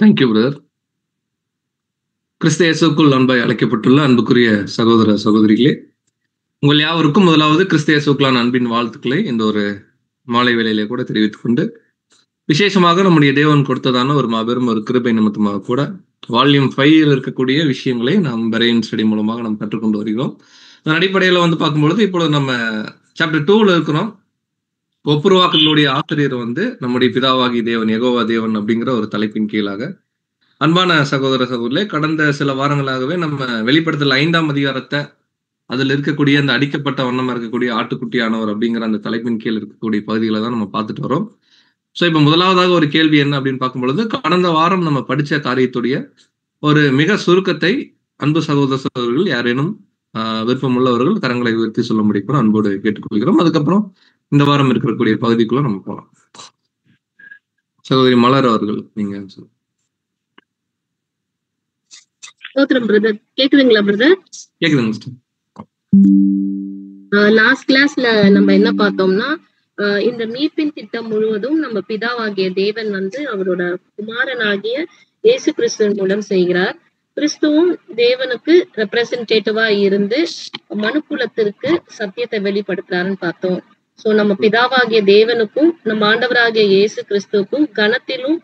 Thank you brother. கிறிஸ்து இயேசுவுக்குள் அன்பாய் அழைக்கப்பட்டுள்ள அன்புக்குரிய சகோதர சகோதரிகளே, உங்கள் யாவருக்கும் முதலாவது கிறிஸ்து இயேசுவுக்குள்ளான அன்பின் வாழ்த்துக்களை இந்த ஒரு மாலை வேளையிலே கூட தெரிவித்துக் கொண்டு, விசேஷமாக நம்முடைய தேவன் கொடுத்ததான ஒரு மாபெரும் ஒரு கிருபை நிமித்தமாக கூட வால்யூம் 5 இருக்கக்கூடிய விஷயங்களை நாம் பரையன் ஸ்டடி மூலமாக நாம் கற்றுக்கொண்டு வருகிறோம். அதன் அடிப்படையில் பார்க்கும்பொழுது இப்பொழுது நம்ம சாப்டர் 2ல இருக்கிறோம். ஒப்புரவாக்கங்களுடைய ஆசிரியர் நம்முடைய பிதாவாகி தேவன், யெகோவா தேவன் அப்படிங்கிற ஒரு தலைப்பின் கீழாக அன்பான சகோதர சகோதரிகளே, கடந்த சில வாரங்களாகவே நம்ம வெளிப்படுத்தல் 5ஆம் அதிகாரத்தை அதுல இருக்கக்கூடிய அந்த அடிக்கப்பட்ட வண்ணமா இருக்கக்கூடிய ஆட்டுக்குட்டியானவர் அப்படிங்கிற அந்த தலைப்பின் கீழ் இருக்கக்கூடிய பகுதிகளை தான் நம்ம பார்த்துட்டு வரோம். ஸோ இப்ப முதலாவதாக ஒரு கேள்வி என்ன அப்படின்னு பார்க்கும் பொழுது, கடந்த வாரம் நம்ம படிச்ச காரியத்துடைய ஒரு மிக சுருக்கத்தை அன்பு சகோதர சகோதரர்கள் யாரேனும் விருப்பமுள்ளவர்கள் கரங்களை உயர்த்தி சொல்ல முடியும் அன்போடு கேட்டுக்கொள்கிறோம். அதுக்கப்புறம் இந்த வாரம் இருக்கக்கூடிய பகுதிக்குள்ள நம்ம போகலாம். சகோதரி மலர் அவர்கள் நீங்க சொல்லுங்க. பிரதர் கேக்குதுங்களா பிரதர்? கேக்குதுங்க. லாஸ்ட் கிளாஸ்ல நம்ம என்ன பார்த்தோம்னா, இந்த மீட்பின் திட்டம் முழுவதும் நம்ம பிதாவாகிய தேவன் அவரோட குமாரனாகிய இயேசு கிறிஸ்துவின் மூலம் செய்கிறார். கிறிஸ்துவும் தேவனுக்கு ரெப்ரசன்டேட்டிவா இருந்து மனுக்குலத்திற்கு சத்தியத்தை வெளிப்படுத்துறாருன்னு பார்த்தோம். சோ நம்ம பிதாவாகிய தேவனுக்கும் நம்ம ஆண்டவராகிய இயேசு கிறிஸ்துவுக்கும் கனத்திலும்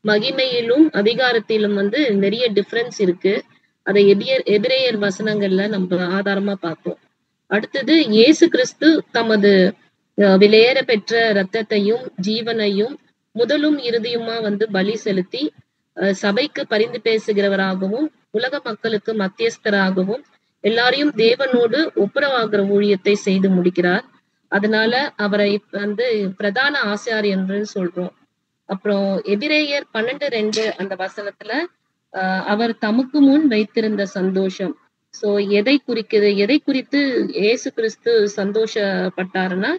மகிமையிலும் அதிகாரத்திலும் நிறைய டிஃபரன்ஸ் இருக்கு. அதை எபிரேயர் வசனங்கள்ல நம்ம ஆதாரமா பார்த்தோம். அடுத்தது இயேசு கிறிஸ்து தமது விலையேற பெற்ற இரத்தத்தையும் ஜீவனையும் முதலும் இறுதியுமா பலி செலுத்தி சபைக்கு பரிந்து பேசுகிறவராகவும் உலக மக்களுக்கு மத்தியஸ்தராகவும் எல்லாரையும் தேவனோடு ஒப்புரவாகிற ஊழியத்தை செய்து முடிக்கிறார். அதனால அவரை பிரதான ஆசாரியன்னு சொல்றோம். அப்புறம் எபிரேயர் 12:2 அந்த வசனத்துல அவர் தமக்கு முன் வைத்திருந்த சந்தோஷம். சோ எதை குறித்து இயேசு கிறிஸ்து சந்தோஷப்பட்டாருன்னா,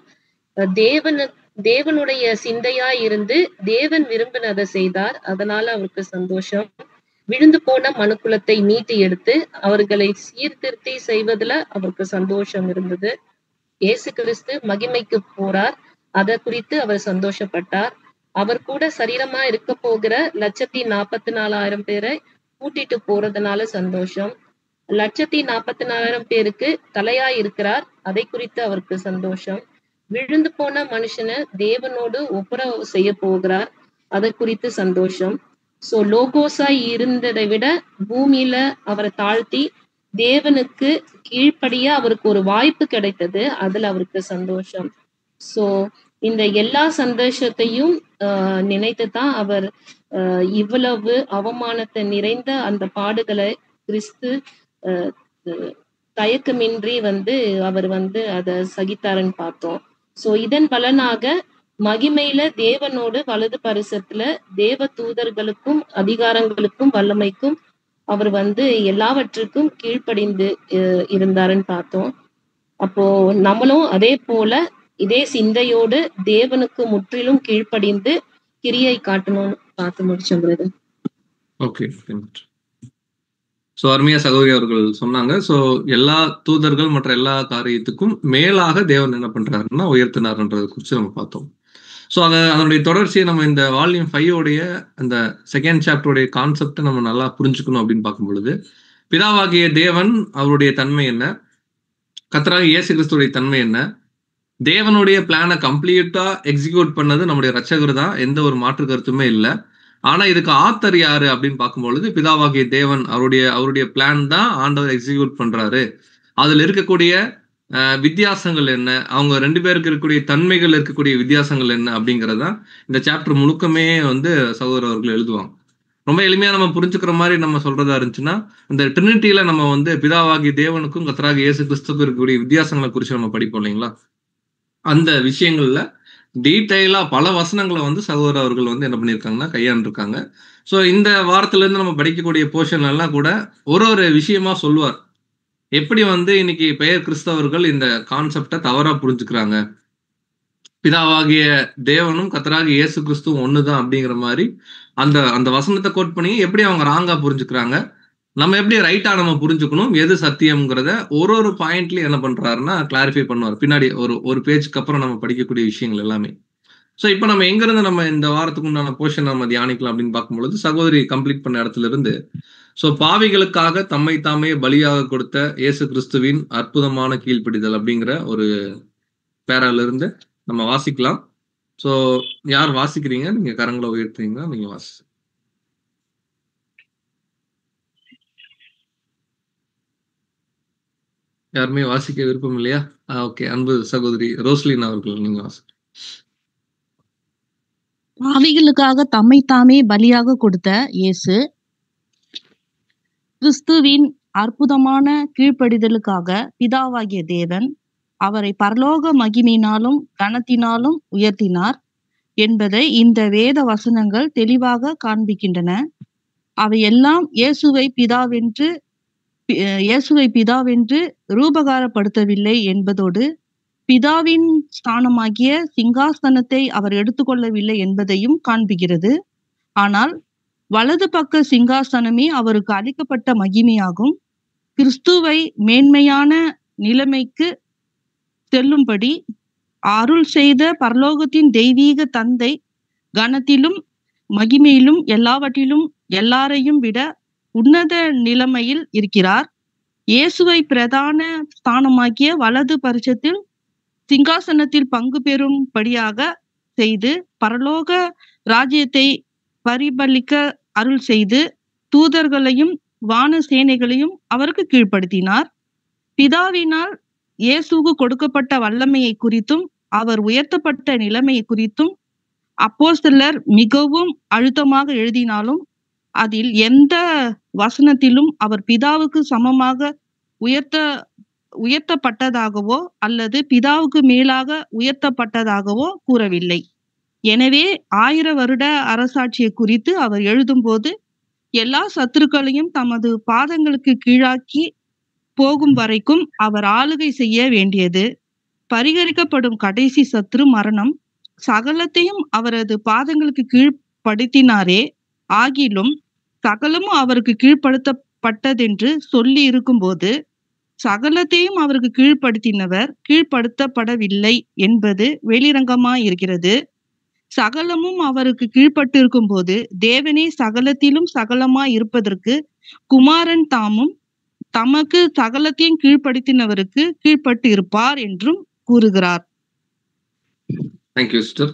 தேவனுடைய சிந்தையா இருந்து தேவன் விரும்பினதை செய்தார். அதனால அவருக்கு சந்தோஷம். விழுந்து போன மனுக்குலத்தை மீட்டு எடுத்து அவர்களை சீர்திருத்தி செய்வதுல அவருக்கு சந்தோஷம் இருந்தது. இயேசு கிறிஸ்து மகிமைக்கு போறார், அதை குறித்து அவர் சந்தோஷப்பட்டார். அவர் கூட சரீரமா இருக்க போகிற 1,44,000 பேரை கூட்டிட்டு போறதுனால சந்தோஷம். 1,44,000 பேருக்கு தலையா இருக்கிறார், அதை குறித்து அவருக்கு சந்தோஷம். விழுந்து போன மனுஷனை தேவனோடு ஒப்புரவு செய்ய போகிறார், அதை குறித்து சந்தோஷம். சோ லோகோஸாய் இருந்ததை விட பூமியில அவரை தாழ்த்தி தேவனுக்கு கீழ்ப்படிய அவருக்கு ஒரு வாய்ப்பு கிடைத்தது, அதுல அவருக்கு சந்தோஷம். சோ இந்த எல்லா சந்தோஷத்தையும் நினைத்துதான் அவர் இவ்வளவு அவமானத்தை நிறைந்த அந்த பாடுகளை கிறிஸ்து தயக்கமின்றி அவர் அதை சகித்தாருன்னு பார்த்தோம். சோ இதன் பலனாக மகிமையில தேவனோடு வலது பரிசத்துல தேவ தூதர்களுக்கும் அதிகாரங்களுக்கும் வல்லமைக்கும் அவர் எல்லாவற்றுக்கும் கீழ்ப்படிந்து இருந்தாருன்னு பார்த்தோம். அப்போ நம்மளும் அதே போல இதே சிந்தையோடு தேவனுக்கு முற்றிலும் கீழ்ப்படிந்து கிரியை காட்டணும்னு பார்த்து முடிச்சோம். ஓகே, சோ அருமையா சகோதரி அவர்கள் சொன்னாங்க. சோ எல்லா தூதர்கள் மற்ற எல்லா காரியத்துக்கும் மேலாக தேவன் என்ன பண்றாருன்னா உயர்த்தினார்ன்றதை குறித்து நம்ம பார்த்தோம். ஸோ அதனுடைய தொடர்ச்சியை நம்ம இந்த வால்யூம் 5 அந்த செகண்ட் சாப்டருடைய கான்செப்டை நம்ம நல்லா புரிஞ்சுக்கணும் அப்படின்னு பார்க்கும் பொழுது, பிதாவாகிய தேவன் அவருடைய தன்மை என்ன, கர்த்தராகிய இயேசு கிறிஸ்துடைய தன்மை என்ன, தேவனுடைய பிளானை கம்ப்ளீட்டா எக்ஸிக்யூட் பண்ணது நம்முடைய ரட்சகர் தான், எந்த ஒரு மாற்று கருத்துமே இல்லை. ஆனா இதுக்கு ஆத்தர் யாரு அப்படின்னு பார்க்கும்பொழுது பிதாவாகிய தேவன், அவருடைய பிளான் தான் ஆண்டவர் எக்ஸிக்யூட் பண்றாரு. அதுல இருக்கக்கூடிய வித்தியாசங்கள் என்ன, அவங்க 2 பேருக்கு இருக்கக்கூடிய தன்மைகள் இருக்கக்கூடிய வித்தியாசங்கள் என்ன அப்படிங்கறதான் இந்த சாப்டர் முழுக்கமே சகோதரர் அவர்கள் எழுதுவாங்க. ரொம்ப எளிமையா நம்ம புரிஞ்சுக்கிற மாதிரி நம்ம சொல்றதா இருந்துச்சுன்னா, இந்த ட்ரினிட்டியில நம்ம பிதாவாகிய தேவனுக்கும் கர்த்தராகிய இயேசு கிறிஸ்துவுக்கும் இருக்கக்கூடிய வித்தியாசங்களை குறித்து நம்ம படிப்போம் இல்லைங்களா, அந்த விஷயங்கள்ல டீட்டெயிலா பல வசனங்களை சகோதரர் அவர்கள் என்ன பண்ணியிருக்காங்கன்னா கையாண்டிருக்காங்க. ஸோ இந்த வாரத்துல இருந்து நம்ம படிக்கக்கூடிய போர்ஷன் எல்லாம் கூட ஒரு விஷயமா சொல்லுவார். எப்படி இன்னைக்கு பெயர் கிறிஸ்தவர்கள் இந்த கான்செப்டை தவறா புரிஞ்சுக்கிறாங்க, பிதாவாகிய தேவனும் கர்த்தராகிய இயேசு கிறிஸ்துவும் ஒண்ணுதான் அப்படிங்கிற மாதிரி அந்த வசனத்தை கோட் பண்ணி எப்படி அவங்க ராங்கா புரிஞ்சுக்கிறாங்க, நம்ம எப்படி ரைட்டா நம்ம புரிஞ்சுக்கணும், எது சத்தியம்ங்கிறத ஒரு பாயிண்ட்லயும் என்ன பண்றாருன்னா கிளாரிஃபை பண்ணுவார். பின்னாடி ஒரு பேஜுக்கு அப்புறம் நம்ம படிக்கக்கூடிய விஷயங்கள் எல்லாமே. ஸோ இப்போ நம்ம எங்கிருந்து நம்ம இந்த வாரத்துக்கு உண்டான போர்ஷன் நம்ம தியானிக்கலாம் அப்படின்னு பார்க்கும்பொழுது, சகோதரி கம்ப்ளீட் பண்ண இடத்துல இருந்து, ஸோ பாவிகளுக்காக தம்மை தாமே பலியாக கொடுத்த இயேசு கிறிஸ்துவின் அற்புதமான கீழ்ப்படிதல் அப்படிங்கிற ஒரு பேரால இருந்து நம்ம வாசிக்கலாம். ஸோ யார் வாசிக்கிறீங்க? நீங்க கரங்களை உயர்த்துறீங்களா? நீங்க வாசி. யாருமே வாசிக்க விருப்பம் இல்லையா? ஓகே. அன்பு சகோதரி ரோஸ்லின் அவர்கள் நீங்க வாசி. பாவிகளுக்காக தம்மை தாமே பலியாக கொடுத்த இயேசு கிறிஸ்துவின் அற்புதமான கீழ்ப்படிதலுக்காக பிதாவாகிய தேவன் அவரை பரலோக மகிமையினாலும் கனத்தினாலும் உயர்த்தினார் என்பதை இந்த வேத வசனங்கள் தெளிவாக காண்பிக்கின்றன. அவையெல்லாம் இயேசுவை பிதாவென்று ரூபகாரப்படுத்தவில்லை என்பதோடு பிதாவின் ஸ்தானமாகிய சிங்காசனத்தை அவர் எடுத்துக்கொள்ளவில்லை என்பதையும் காண்பிக்கிறது. ஆனால் வலது பக்க சிங்காசனமே அவருக்கு அளிக்கப்பட்ட மகிமையாகும். கிறிஸ்துவை மேன்மையான நிலைமைக்கு செல்லும்படி அருள் செய்த பரலோகத்தின் தெய்வீக தந்தை கனத்திலும் மகிமையிலும் எல்லாவற்றிலும் எல்லாரையும் விட உன்னத நிலைமையில் இருக்கிறார். இயேசுவை பிரதான ஸ்தானமாகிய வலது பரிசத்தில் சிங்காசனத்தில் பங்கு பெறும்படியாக செய்து பரலோக ராஜ்யத்தை பரிபலிக்க அருள் செய்து தூதர்களையும் வான சேனைகளையும் அவருக்கு கீழ்ப்படுத்தினார். பிதாவினால் இயேசுவுக்கு கொடுக்கப்பட்ட வல்லமையை குறித்தும் அவர் உயர்த்தப்பட்ட நிலைமையை குறித்தும் அப்போஸ்தலர் மிகவும் அழுத்தமாக எழுதினாலும் அதில் எந்த வசனத்திலும் அவர் பிதாவுக்கு சமமாக உயர்த்தப்பட்டதாகவோ அல்லது பிதாவுக்கு மேலாக உயர்த்தப்பட்டதாகவோ கூறவில்லை. எனவே 1000 வருட அரசாட்சியை குறித்து அவர் எழுதும்போது எல்லா சத்துருக்களையும் தமது பாதங்களுக்கு கீழாக்கி போகும் வரைக்கும் அவர் ஆளுகை செய்ய வேண்டியது. பரிகரிக்கப்படும் கடைசி சத்துரு மரணம். சகலத்தையும் அவரது பாதங்களுக்கு கீழ்ப்படுத்தினாரே, ஆகிலும் சகலமும் அவருக்கு கீழ்ப்படுத்தப்பட்டதென்று சொல்லி இருக்கும்போது சகலத்தையும் அவருக்கு கீழ்ப்படுத்தினவர் கீழ்ப்படுத்தப்படவில்லை என்பது வெளிரங்கமாயிருக்கிறது. சகலமும் அவருக்கு கீழ்ப்பட்டு இருக்கும் போது தேவனே சகலத்திலும் சகலமாய் இருப்பதற்கு குமாரன் தாமும் தமக்கு சகலத்தையும் கீழ்ப்படுத்தினவருக்கு கீழ்ப்பட்டு இருப்பார் என்றும் கூறுகிறார். Thank you sister.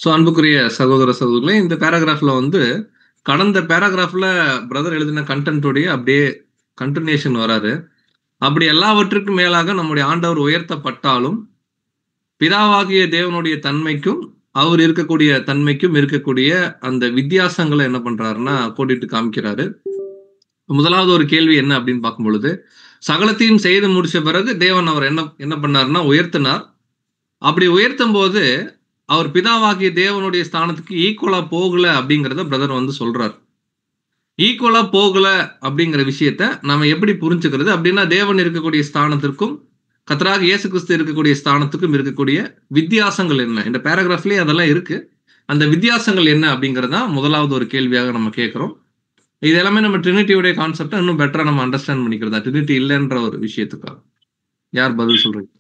ஸோ அன்புக்குரிய சகோதர சகோதரிகளே, இந்த பேராகிராஃப்ல வந்து கடந்த பேராகிராஃப்ல பிரதர் எழுதின கண்டென்ட்டோடைய அப்படியே கண்டினியூஷன் வராரு. அப்படி எல்லாவற்றுக்கும் மேலாக நம்முடைய ஆண்டவர் உயர்த்தப்பட்டாலும் பிதாவாகிய தேவனுடைய தன்மைக்கும் அவர் இருக்கக்கூடிய தன்மைக்கும் இருக்கக்கூடிய அந்த வித்தியாசங்களை என்ன பண்றாருன்னா போட்டுட்டு காமிக்கிறாரு. முதலாவது ஒரு கேள்வி என்ன அப்படின்னு பார்க்கும் பொழுது, சகலத்தையும் செய்து முடிச்ச பிறகு தேவன் அவர் என்ன பண்ணாருன்னா உயர்த்தினார். அப்படி உயர்த்தும் போது அவர் பிதாவாகிய தேவனுடைய ஸ்தானத்துக்கு ஈக்குவலா போகல அப்படிங்கிறத பிரதர் வந்து சொல்றார். ஈக்குவலா போகல அப்படிங்கிற விஷயத்த நம்ம எப்படி புரிஞ்சுக்கிறது அப்படின்னா, தேவன் இருக்கக்கூடிய ஸ்தானத்திற்கும் கர்த்தராகிய இயேசு கிறிஸ்து இருக்கக்கூடிய ஸ்தானத்துக்கும் இருக்கக்கூடிய வித்தியாசங்கள் என்ன? இந்த பேராகிராஃப்லயே அதெல்லாம் இருக்கு. அந்த வித்தியாசங்கள் என்ன அப்படிங்கிறதா முதலாவது ஒரு கேள்வியாக நம்ம கேட்கிறோம். இது எல்லாமே நம்ம ட்ரினிட்டியோடைய கான்செப்டை இன்னும் பெட்டரா நம்ம அண்டர்ஸ்டாண்ட் பண்ணிக்கிறதா, ட்ரினிட்டி இல்லைன்ற ஒரு விஷயத்துக்காக. யார் பதில் சொல்றீங்க?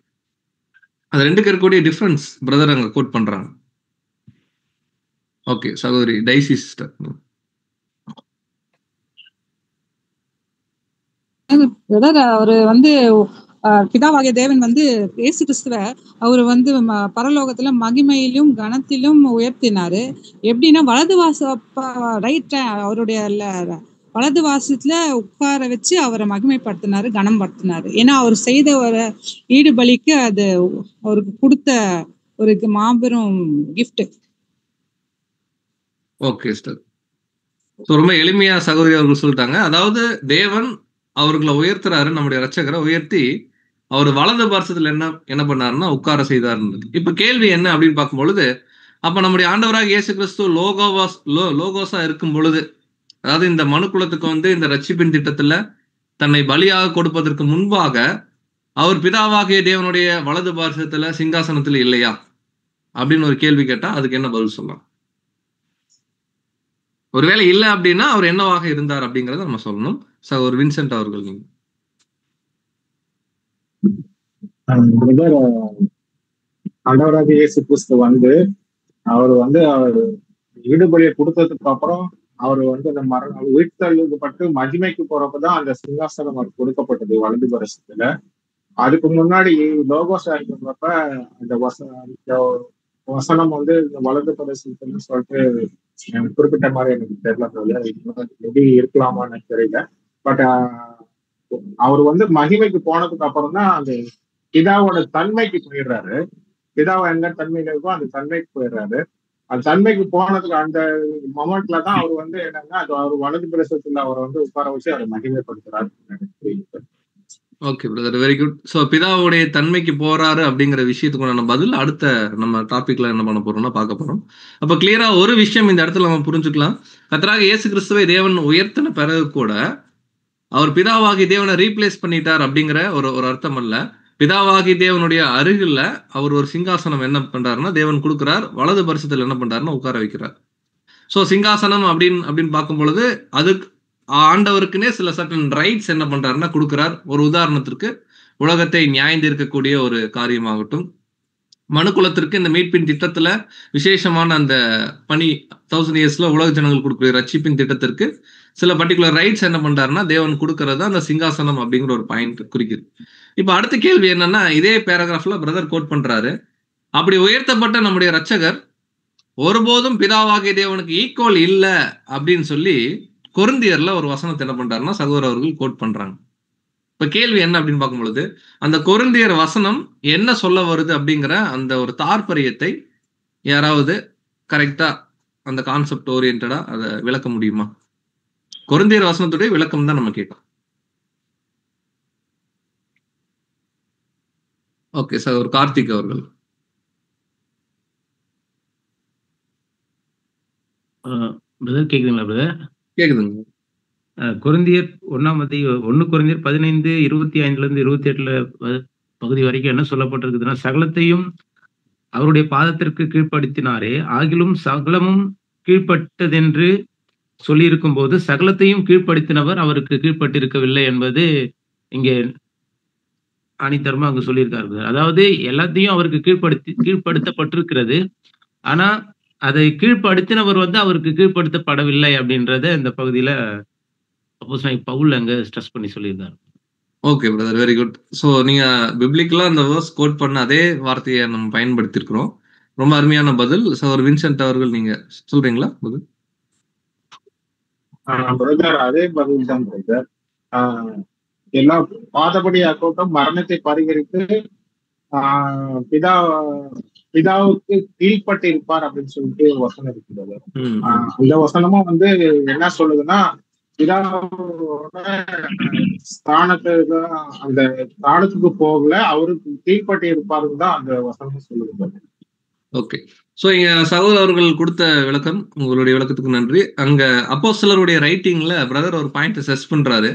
அது ரெண்டுக்கு இருக்கக்கூடிய டிஃபரன்ஸ் பிரதர் அங்க கோட் பண்றாங்க. ஓகே, சகோதரி டைசி சிஸ்டர். அவரு பிதாவாகிய தேவன் இயேசு கிறிஸ்துவ அவரு பரலோகத்துல மகிமையிலும் கனத்திலும் உயர்த்தினாரு. எப்படின்னா வலது ரைட் அவருடைய வலது வாசத்துல உட்கார வச்சு அவரை மகிமைப்படுத்தினாரு, கனம்படுத்தினாரு. ஏன்னா அவர் செய்த ஒரு ஈடுபலிக்கு அது அவருக்கு கொடுத்த ஒரு மாபெரும் கிஃப்ட். Okay sister. ரொம்ப எளிமையா சகோதரி அவர்கள் சொல்லிட்டாங்க. அதாவது தேவன் அவர்களை உயர்த்துறாரு, நம்முடைய ரட்சகரை உயர்த்தி அவர் வலது பார்சத்துல என்ன பண்ணாருன்னா உட்கார செய்தாருன்னு. இப்ப கேள்வி என்ன அப்படின்னு பார்க்கும் பொழுது, அப்ப நம்முடைய ஆண்டவராக இயேசு கிறிஸ்து லோகோஸா இருக்கும் பொழுது, அதாவது இந்த மனுக்குலத்துக்கு இந்த ரட்சிப்பின் திட்டத்துல தன்னை பலியாக கொடுப்பதற்கு முன்பாக அவர் பிதாவாகிய தேவனுடைய வலது பார்சத்துல சிங்காசனத்துல இல்லையா அப்படின்னு ஒரு கேள்வி கேட்டா அதுக்கு என்ன பதில் சொல்லலாம்? ஒருவேளை இல்லை அப்படின்னா அவர் என்னவாக இருந்தார் அப்படிங்கறத நம்ம சொல்லணும். ஒரு வின்சென்ட் அவர்கள் நீங்க. ஆண்டவராக இயேசு கிறிஸ்து அவர் வந்து அவர் ஈடுபலியை கொடுத்ததுக்கு அப்புறம் அவர் வந்து அந்த உயிர்த்தெழுப்பட்டு மகிமைக்கு போறப்பதான் அந்த சிங்காசனம் அவருக்கு கொடுக்கப்பட்டது வலது பரிசத்துல. அதுக்கு முன்னாடி லோகோஸா இருக்கிறப்ப அந்த வசனம் வந்து இந்த வலது பரிசத்துன்னு சொல்லிட்டு குறிப்பிட்ட மாதிரி எனக்கு தெரியல, எப்படி இருக்கலாமான்னு தெரியல. பட் அவர் வந்து மகிமைக்கு போனதுக்கு அப்புறம் தான் அந்த பிதாவோட தன்மைக்கு போயிடுறாரு. பிதாவை எந்த தன்மையில இருக்கோ அந்த தன்மைக்கு போயிடுறாரு. அந்த தன்மைக்கு போனதுக்கு அந்த மொமெண்ட்ல தான் அவர் வந்து என்னன்னா அவர் வலது பிரசத்துல அவரை வந்து உட்கார வச்சு அவரை மகிமைப்படுத்துறாரு. Okay brother, very good. So பிதாவுடைய தன்மைக்கு போறாரு அப்படிங்கிற விஷயத்துக்கு பதில் அடுத்த நம்ம டாபிக்ல என்ன பண்ண போறோம்னா பார்க்க போறோம். அப்ப கிளியரா ஒரு விஷயம் இந்த இடத்துல நம்ம புரிஞ்சுக்கலாம். கர்த்தராகிய இயேசு கிறிஸ்துவை தேவன் உயர்த்தின பிறகு கூட அவர் பிதாவாகி தேவனை ரீப்ளேஸ் பண்ணிட்டார் அப்படிங்கிற ஒரு அர்த்தம் அல்ல. பிதாவாகி தேவனுடைய அருகில அவர் ஒரு சிங்காசனம் என்ன பண்றாருன்னா தேவன் கொடுக்கிறார், வலது பரிசத்துல என்ன பண்றாருன்னா உட்கார வைக்கிறார். ஸோ சிங்காசனம் அப்படின்னு பார்க்கும் பொழுது அதுக்கு ஆண்டவருக்குன்னே சில சர்டன் ரைட்ஸ் என்ன பண்றாருன்னா கொடுக்கிறார். ஒரு உதாரணத்திற்கு உலகத்தை நியாயந்திருக்கக்கூடிய ஒரு காரியமாகட்டும், மனுக்குலத்திற்கு இந்த மீட்பின் திட்டத்துல விசேஷமான அந்த பணி 1000 இயர்ஸ்ல உலக ஜனங்கள் கொடுக்கக்கூடிய ரட்சிப்பின் திட்டத்திற்கு சில பர்டிகுலர் ரைட்ஸ் என்ன பண்றாருன்னா தேவன் கொடுக்கறதா அந்த சிங்காசனம் அப்படிங்கிற ஒரு பாயிண்ட் குறிக்குது. இப்ப அடுத்த கேள்வி என்னன்னா, இதே பேராகிராஃப்ல பிரதர் கோட் பண்றாரு, அப்படி உயர்த்தப்பட்ட நம்முடைய ரட்சகர் ஒருபோதும் பிதாவாகிய தேவனுக்கு ஈக்குவல் இல்ல அப்படின்னு சொல்லி கொரிந்தியர்ல ஒரு வசனத்தை என்ன பண்றாருன்னா சகோதரர் அவர்கள் கோட் பண்றாங்க. இப்ப கேள்வி என்ன அப்படின்னு பார்க்கும் பொழுது அந்த கொரிந்தியர் வசனம் என்ன சொல்ல வருது அப்படிங்கிற அந்த ஒரு தாற்பரியத்தை யாராவது கரெக்டா அந்த கான்செப்ட் ஓரியன்டா அதை விளக்க முடியுமா? கொரிந்தியர் வசனத்துடைய விளக்கம் தான் நம்ம கேட்கலாம். ஓகே சார், ஒரு கார்த்திக் அவர்கள். பிரதர் கேக்குதுங்களா? பிரதர் கேக்குதுங்க. கொரிந்தியர் 1 கொரிந்தியர் 15:25 28 பகுதி வரைக்கும் என்ன சொல்லப்பட்டிருக்குதுன்னா, சகலத்தையும் அவருடைய பாதத்திற்கு கீழ்ப்படுத்தினாரே, ஆகிலும் சகலமும் கீழ்ப்பட்டதென்று சொல்லியிருக்கும் போது சகலத்தையும் கீழ்ப்படுத்தினவர் அவருக்கு கீழ்ப்பட்டிருக்கவில்லை என்பது இங்கே ஆணித்தரமா அங்க சொல்லியிருக்காரு. அதாவது எல்லாத்தையும் அவருக்கு கீழ்ப்படுத்தப்பட்டிருக்கிறது, ஆனா அதை கீழ்ப்படுத்தினவர் வந்து அவருக்கு கீழ்ப்படுத்தப்படவில்லை அப்படின்றத இந்த பகுதியில பவுல் அங்க ஸ்ட்ரெஸ் பண்ணி சொல்லியிருந்தார். Okay brother, very good. So நீங்க பிப்ளிக்கலா அந்த வேர்ஸ் கோட் பண்ண அதே வார்த்தையை நம்ம பயன்படுத்தியிருக்கிறோம். ரொம்ப அருமையான பதில். சார் வின்சென்ட் அவர்கள் நீங்க சொல்றீங்களா பதில்? பிரதர் அதே பதில் தான் பிரதர். எல்லா பாதபடி அக்கௌட்டம் மரணத்தை பரிகரித்து பிதாவுக்கு கீழ்பட்டு இருப்பார் அப்படின்னு சொல்லிட்டு வசனம் இருக்கிறது. இந்த வசனமும் வந்து என்ன சொல்லுதுன்னா, பிதாவோட ஸ்தானத்துக்கு அந்த ஸ்தானத்துக்கு போகல, அவருக்கு கீழ்பட்டு இருப்பாருன்னு தான் அந்த வசனம் சொல்லுது. ஓகே. ஸோ இங்க சகோதரர் அவர்கள் கொடுத்த விளக்கம், உங்களுடைய விளக்கத்துக்கு நன்றி. அங்க அப்போஸ்தலருடைய ரைட்டிங்ல பிரதர் ஒரு பாயிண்ட் செஸ் பண்றாரு.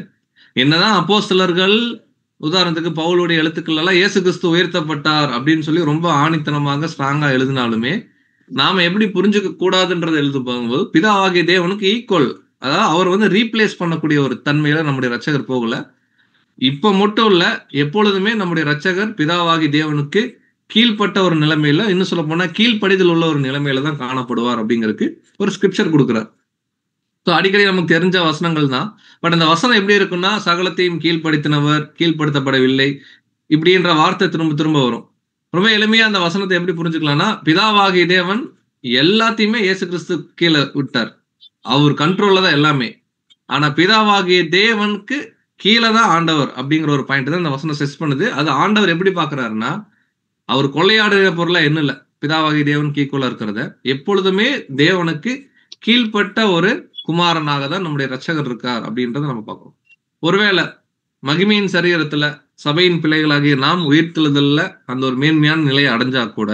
என்னதான் அப்போஸ்தலர்கள் உதாரணத்துக்கு பவுலுடைய எழுத்துக்கள் எல்லாம் இயேசு கிறிஸ்து உயர்த்தப்பட்டார் அப்படின்னு சொல்லி ரொம்ப ஆணித்தனமாக ஸ்ட்ராங்கா எழுதினாலுமே நாம எப்படி புரிஞ்சுக்க கூடாதுன்றதை எழுது போகும்போது பிதாவாகிய தேவனுக்கு ஈக்குவல், அதாவது அவர் வந்து ரீப்ளேஸ் பண்ணக்கூடிய ஒரு தன்மையில நம்முடைய ரட்சகர் போகல. இப்ப மட்டும் இல்ல, எப்பொழுதுமே நம்முடைய ரட்சகர் பிதாவாகி தேவனுக்கு கீழ்பட்ட ஒரு நிலைமையில, இன்னும் சொல்ல போனா கீழ்ப்படிதல் உள்ள ஒரு நிலைமையில தான் காணப்படுவார் அப்படிங்கிறதுக்கு ஒரு ஸ்கிரிப்சர் கொடுக்குறார். ஸோ அடிக்கடி நமக்கு தெரிஞ்ச வசனங்கள் தான். பட் அந்த வசனம் எப்படி இருக்குன்னா, சகலத்தையும் கீழ்ப்படுத்தினவர் கீழ்ப்படுத்தப்படவில்லை இப்படின்ற வார்த்தை திரும்ப திரும்ப வரும். ரொம்ப எளிமையா அந்த வசனத்தை எப்படி புரிஞ்சுக்கலாம்னா, பிதாவாகிய தேவன் எல்லாத்தையுமே இயேசு கிறிஸ்து கீழே விட்டார், அவர் கண்ட்ரோல்ல தான் எல்லாமே. ஆனா பிதாவாகிய தேவனுக்கு கீழே தான் ஆண்டவர் அப்படிங்கிற ஒரு பாயிண்ட் தான் இந்த வசனம் செஸ் பண்ணுது. அது ஆண்டவர் எப்படி பாக்குறாருன்னா, அவர் கொள்ளையாடுகிற பொருளா என்ன இல்லை, பிதாவாகிய தேவனுக்கு ஈக்குவலா இருக்கிறத எப்பொழுதுமே தேவனுக்கு கீழ்பட்ட ஒரு குமாரனாக தான் நம்முடைய ரட்சகர் இருக்கார் அப்படின்றத நம்ம பார்க்கணும். ஒருவேளை மகிமையின் சரீரத்துல சபையின் பிள்ளைகளாகிய நாம் உயிர்த்தெழுதல்ல அந்த ஒரு மேன்மையான நிலையை அடைஞ்சா கூட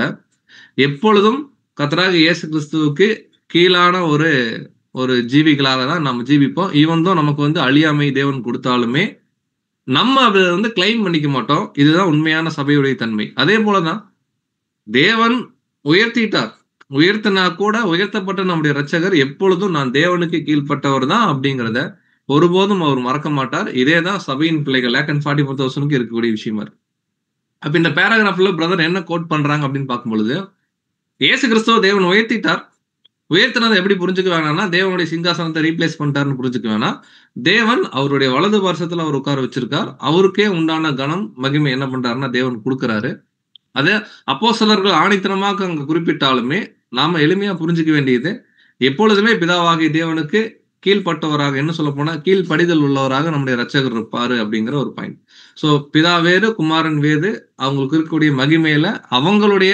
எப்பொழுதும் கர்த்தராகிய இயேசு கிறிஸ்துவுக்கு கீழான ஒரு ஜீவிகளாக தான் நம்ம ஜீவிப்போம். ஈவன் தான் நமக்கு வந்து அழியாமை தேவன் கொடுத்தாலுமே நம்ம அதை வந்து கிளைம் பண்ணிக்க மாட்டோம். இதுதான் உண்மையான சபையுடைய தன்மை. அதே போலதான் தேவன் உயர்த்திட்டார், உயர்த்தினா கூட உயர்த்தப்பட்ட நம்முடைய ரட்சகர் எப்பொழுதும் நான் தேவனுக்கு கீழ்பட்டவர் தான் அப்படிங்கிறத ஒருபோதும் அவர் மறக்க மாட்டார். இதேதான் சபையின் பிள்ளைகள் 144,000 இருக்கக்கூடிய விஷயமா இருக்கு. அப்ப இந்த பேராகிராஃப்ல பிரதர் என்ன கோட் பண்றாங்க அப்படின்னு பார்க்கும் பொழுது, இயேசு கிறிஸ்துவ தேவன் உயர்த்திட்டார். உயர்த்தினதை எப்படி புரிஞ்சுக்க வேணாம்னா, தேவனுடைய சிங்காசனத்தை ரீப்ளேஸ் பண்ணிட்டாருன்னு புரிஞ்சுக்க வேணாம். தேவன் அவருடைய வலது பார்சத்துல அவர் உட்கார வச்சிருக்கார். அவருக்கே உண்டான கனம் மகிமை என்ன பண்றாருன்னா தேவன் கொடுக்கிறாரு. அதே அப்போஸ்தலர்கள் ஆணித்தனமாக அங்க குறிப்பிட்டாலுமே நாம எளிமையா புரிஞ்சுக்க வேண்டியது, எப்பொழுதுமே பிதாவாகிய தேவனுக்கு கீழ்ப்பட்டவராக, என்ன சொல்ல போனா கீழ்ப்படிதல் உள்ளவராக நம்முடைய ரட்சகர் இருப்பாரு அப்படிங்கிற ஒரு பாயிண்ட். சோ பிதா வேறு, குமாரன் வேறு, அவங்களுக்கு இருக்கக்கூடிய மகிமையில அவங்களுடைய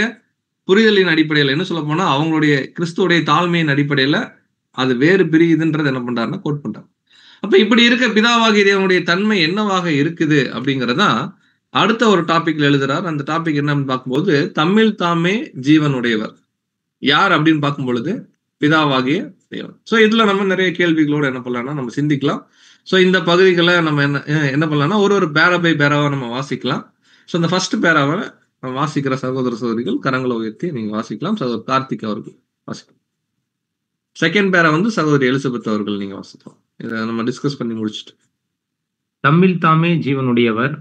புரிதலின் அடிப்படையில, என்ன சொல்ல போனா அவங்களுடைய கிறிஸ்துவுடைய தாழ்மையின் அடிப்படையில அது வேறு பிரியுதுன்றது என்ன பண்றாருன்னா கோட் பண்றாரு. அப்ப இப்படி இருக்க பிதாவாகிய தேவனுடைய தன்மை என்னவாக இருக்குது அப்படிங்கறதான் அடுத்த ஒரு டாபிக்ல எழுதுறார். அந்த டாபிக் என்னன்னு பார்க்கும்போது, தம்மில் தாமே ஜீவனுடையவர் யார் அப்படின்னு பார்க்கும் பொழுது பிதாவாகிய தேவன். சோ இதுல நம்ம நிறைய கேள்விகளோட என்ன பண்ணலாம்னா நம்ம சிந்திக்கலாம். சோ இந்த பகுதிகளை நம்ம என்ன பண்ணலாம்னா ஒரு பேரா பை பேராவா நம்ம வாசிக்கலாம். சோ இந்த ஃபர்ஸ்ட் பேராவை வாசிக்கிற சகோதர சகோதரிகள் கரங்களை உயர்த்தி நீங்க வாசிக்கலாம். சகோதரர் கார்த்திக் அவர்கள் வாசிக்கலாம். செகண்ட் பேரா வந்து சகோதரி எலிசபெத் அவர்கள் நீங்க வாசிக்கலாம். இதை நம்ம டிஸ்கஸ் பண்ணி முடிச்சுட்டு. தம்மில் தாமே ஜீவனுடையவர்,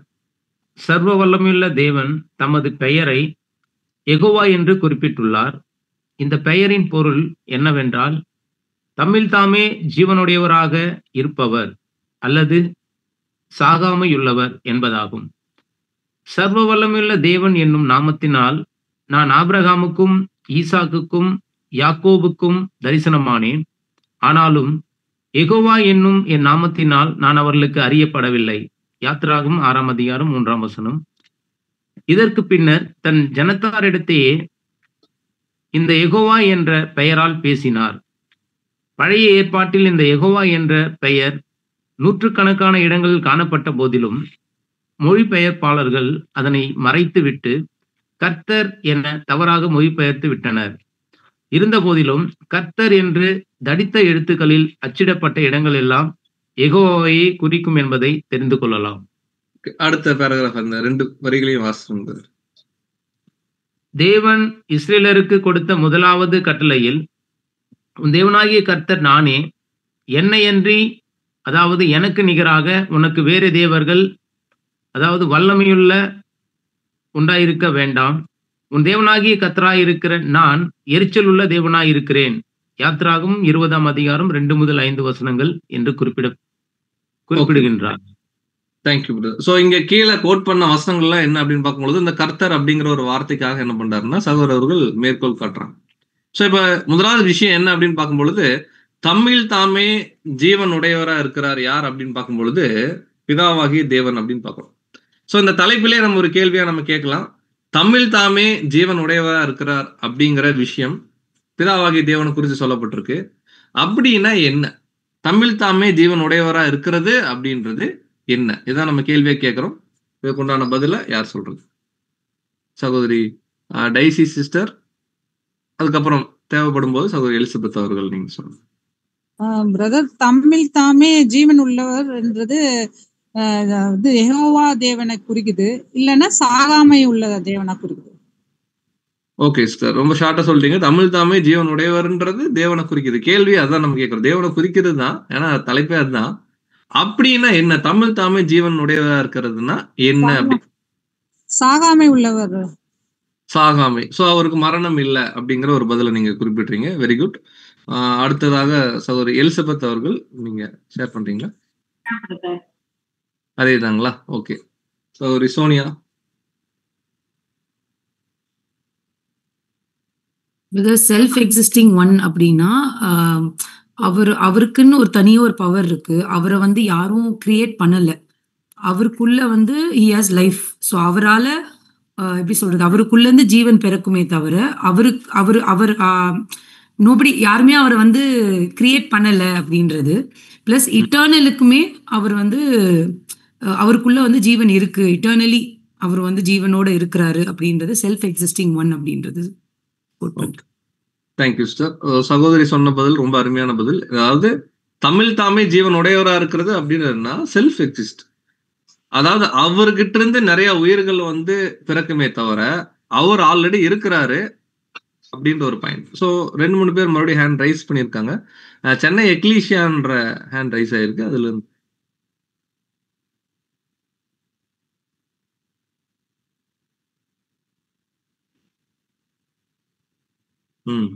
சர்வ வல்லமையுள்ள தேவன் தமது பெயரை யெகோவா என்று குறிப்பிட்டுள்ளார். இந்த பெயரின் பொருள் என்னவென்றால், தம்மில் தாமே ஜீவனுடையவராக இருப்பவர் அல்லது சாகாமையுள்ளவர் என்பதாகும். சர்வ வல்லமையுள்ள தேவன் என்னும் நாமத்தினால் நான் ஆபிரகாமுக்கும் ஈசாக்குக்கும் யாக்கோபுக்கும் தரிசனமானேன். ஆனாலும் யெகோவா என்னும் என் நாமத்தினால் நான் அவர்களுக்கு அறியப்படவில்லை. யாத்திராகமம் 6ஆம் அதிகாரம் 3ஆம் வசனம். இதற்கு பின்னர் தன் ஜனத்தாரிடத்தையே இந்த யெகோவா என்ற பெயரால் பேசினார். பழைய ஏற்பாட்டில் இந்த யெகோவா என்ற பெயர் நூற்றுக்கணக்கான இடங்களில் காணப்பட்ட போதிலும் மொழிபெயர்ப்பாளர்கள் அதனை மறைத்துவிட்டு கர்த்தர் என தவறாக மொழிபெயர்த்து விட்டனர். இருந்த போதிலும் கர்த்தர் என்று தடித்த எழுத்துக்களில் அச்சிடப்பட்ட இடங்கள் எல்லாம் யெகோவாவையே குறிக்கும் என்பதை தெரிந்து கொள்ளலாம். அடுத்த பேராகிராஃப் அந்த 2 வரிகளையும் வாசிங்க. தேவன் இஸ்ரேலருக்கு கொடுத்த முதலாவது கட்டளையில், உன் தேவனாகிய கர்த்தர் நானே, என்னையன்றி அதாவது எனக்கு நிகராக உனக்கு வேறு தேவர்கள் அதாவது வல்லமையுள்ள உண்டாயிருக்க வேண்டாம். உன் தேவனாகிய கர்த்தராயிருக்கிற நான் எரிச்சல் உள்ள தேவனாயிருக்கிறேன். யாத்திராகமம் 20ஆம் அதிகாரம் 2 முதல் 5 வசனங்கள் என்று குறிப்பிடுகின்றார். Thank you brother. சோ இங்க கீழே கோட் பண்ண வசனங்கள்லாம் என்ன அப்படின்னு பார்க்கும்போது, இந்த கர்த்தர் அப்படிங்கிற ஒரு வார்த்தைக்காக என்ன பண்றாருன்னா சகோதரர்கள் மேற்கோள் காட்டுறாங்க. சோ இப்ப முதலாவது விஷயம் என்ன அப்படின்னு பார்க்கும்பொழுது, தம்மில் தாமே ஜீவன் உடையவரா இருக்கிறார் யார் அப்படின்னு பார்க்கும்பொழுது பிதாவாகிய தேவன் அப்படின்னு பார்க்கிறோம். சோ இந்த தலைப்பிலே நம்ம ஒரு கேள்வியா நம்ம கேட்கலாம், தம்மில் தாமே ஜீவன் உடையவரா இருக்கிறார் அப்படிங்கிற விஷயம் பிதாவாகிய தேவனை குறித்து சொல்லப்பட்டிருக்கு. அப்படின்னா என்ன? தம்மில் தாமே ஜீவன் உடையவரா இருக்கிறது அப்படின்றது என்ன? இதான் நம்ம கேள்வியை கேட்கிறோம். இதுக்குண்டான பதில யார் சொல்றது? சகோதரி டைசி சிஸ்டர், அதுக்கப்புறம் தேவைப்படும் போது சகோதரி எலிசபெத் அவர்கள் நீங்க சொல்லுங்க. பிரதர், தம்மில் தாமே ஜீவன் உள்ளவர் என்றது இது யெகோவா தேவனை குறிக்குது, இல்லைன்னா சாகாமை உள்ள தேவனா குறிக்குது. ஓகே சிஸ்டர், ரொம்ப ஷார்ட்டா சொல்லிட்டீங்க. தமிழ் தாமே ஜீவன் உடையவர்ன்றது தேவனை குறிக்குது. கேள்வி அதான் நம்ம கேட்கிறோம். தேவனை குறிக்கிறது தான், ஏன்னா தலைப்பே அதுதான். அப்படின்னா என்ன? தமிழ் தாமே ஜீவன் உடையவரா இருக்கிறதுனா என்ன? அப்படி சாகாமை உள்ளவர், சாகாமை. சோ அவருக்கு மரணம் இல்லை அப்படிங்கிற ஒரு பதில நீங்க குறிப்பிட்டீங்க. Very good. அடுத்ததாக சகோதரி எலிசபெத் அவர்கள் நீங்க ஷேர் பண்றீங்களா? அதேதாங்களா? ஓகே. சகோதரி சோனியா. செல்ஃப் எக்ஸிஸ்டிங் ஒன் அப்படின்னா அவருக்குன்னு ஒரு தனியாக ஒரு பவர் இருக்கு. அவரை வந்து யாரும் கிரியேட் பண்ணல. அவருக்குள்ள வந்து ஹி ஹாஸ் லைஃப். ஸோ அவரால் எப்படி சொல்றது, அவருக்குள்ள இருந்து ஜீவன் பிறக்குமே தவிர அவர் நோபடி யாருமே அவரை வந்து கிரியேட் பண்ணல அப்படின்றது. பிளஸ் இட்டர்னலுக்குமே அவர் வந்து அவருக்குள்ள வந்து ஜீவன் இருக்கு. இட்டர்னலி அவர் வந்து ஜீவனோட இருக்கிறாரு அப்படின்றது செல்ஃப் எக்ஸிஸ்டிங் ஒன் அப்படின்றது. Thank you sister. சகோதரி சொன்ன பதில் ரொம்ப அருமையான பதில். அதாவது தமிழ் தாமே ஜீவன் உடையவரா இருக்கிறது அப்படின்னா செல்ஃப் எக்ஸிஸ்ட். அதாவது அவர்கிட்ட இருந்து நிறைய உயிர்கள் வந்து பிறக்குமே தவிர அவர் ஆல்ரெடி இருக்கிறாரு அப்படின்ற ஒரு பாயிண்ட். ஸோ 2-3 பேர் மறுபடியும் ஹேண்ட் ரைஸ் பண்ணியிருக்காங்க. சென்னை எக்லீஷியான்ற ஹேண்ட் ரைஸ் ஆயிருக்கு. அதுல இருந்து ம்.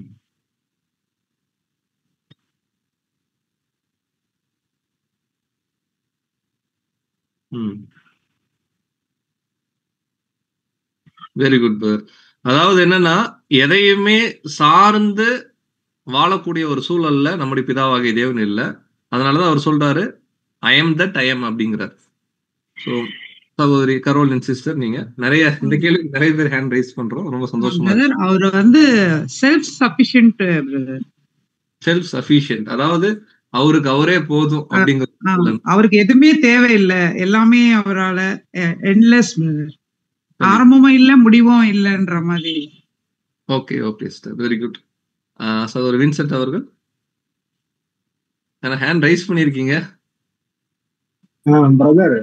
ம். Very good brother. அதாவது என்னன்னா, எதையுமே சார்ந்து வாழக்கூடிய ஒரு சூழல்ல நம்முடைய பிதாவாகிய தேவன் இல்ல. அதனாலதான் அவர் சொல்றாரு, ஐ எம் தட் ஐ எம் அப்படிங்கிறார். ஸோ சகோதரி கரோலின் சிஸ்டர், நீங்க நிறைய இந்த கேள்வி நிறைய பேர் ஹேண்ட் ரைஸ் பண்றோம். ரொம்ப சந்தோஷமா இருக்கு. பிரதர் அவர் வந்து self sufficient brother. Self sufficient, அதாவது அவருக்கு அவரே போதும் அப்படிங்கிறது. அவருக்கு எதுவுமே தேவையில்லை, எல்லாமே அவரால எண்ட்லெஸ் பிரதர். ஆரம்பமும் இல்ல முடிவும் இல்லைன்ற மாதிரி. Okay okay sister, very good. சகோதரி வின்சென்ட் அவர்கள் ஹேண்ட் ரைஸ் பண்ணிருக்கீங்க. பிரதர்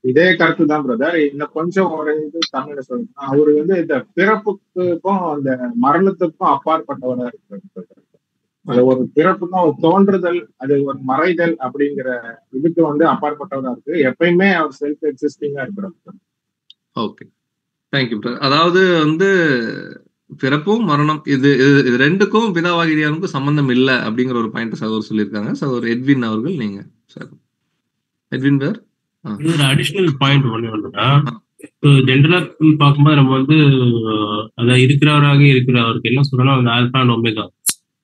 இதே கருத்து தான் பிரதர். இன்னும் கொஞ்சம் ஒரு இது தமிழ்ல சொல்லணும். அவரு வந்து இந்த பிறப்புக்கும் அந்த மரணத்துக்கும் அப்பாற்பட்டவரா இருக்கிறார். அது ஒரு பிறப்புக்கும் ஒரு தோன்றுதல், அது ஒரு மறைதல் அப்படிங்கிற இதுக்கு வந்து அப்பாற்பட்டவரா இருக்கு. எப்பயுமே அவர் செல்ஃப் எக்ஸிஸ்டிங்கா இருக்கிறார். Okay, thank you brother. அதாவது வந்து பிறப்பும் மரணம் இது இது ரெண்டுக்கும் பிதாவாகிய தேவனுக்கும் சம்பந்தம் இல்லை அப்படிங்கிற ஒரு பாயிண்ட் சகோதரர் சொல்லியிருக்காங்க. சகோதரர் எட்வின் அவர்கள், நீங்க சார் எட்வின் பேர். ஒரு அடிஷனல் பாயிண்ட் ஒண்ணுன்னா, ஜென்ரலா பார்க்கும்போது நம்ம வந்து அதான் இருக்கிறவராக இருக்கிறவருக்கு என்ன சொல்றோம்னா அந்த ஆல்பா அண்ட் ஒமேகா.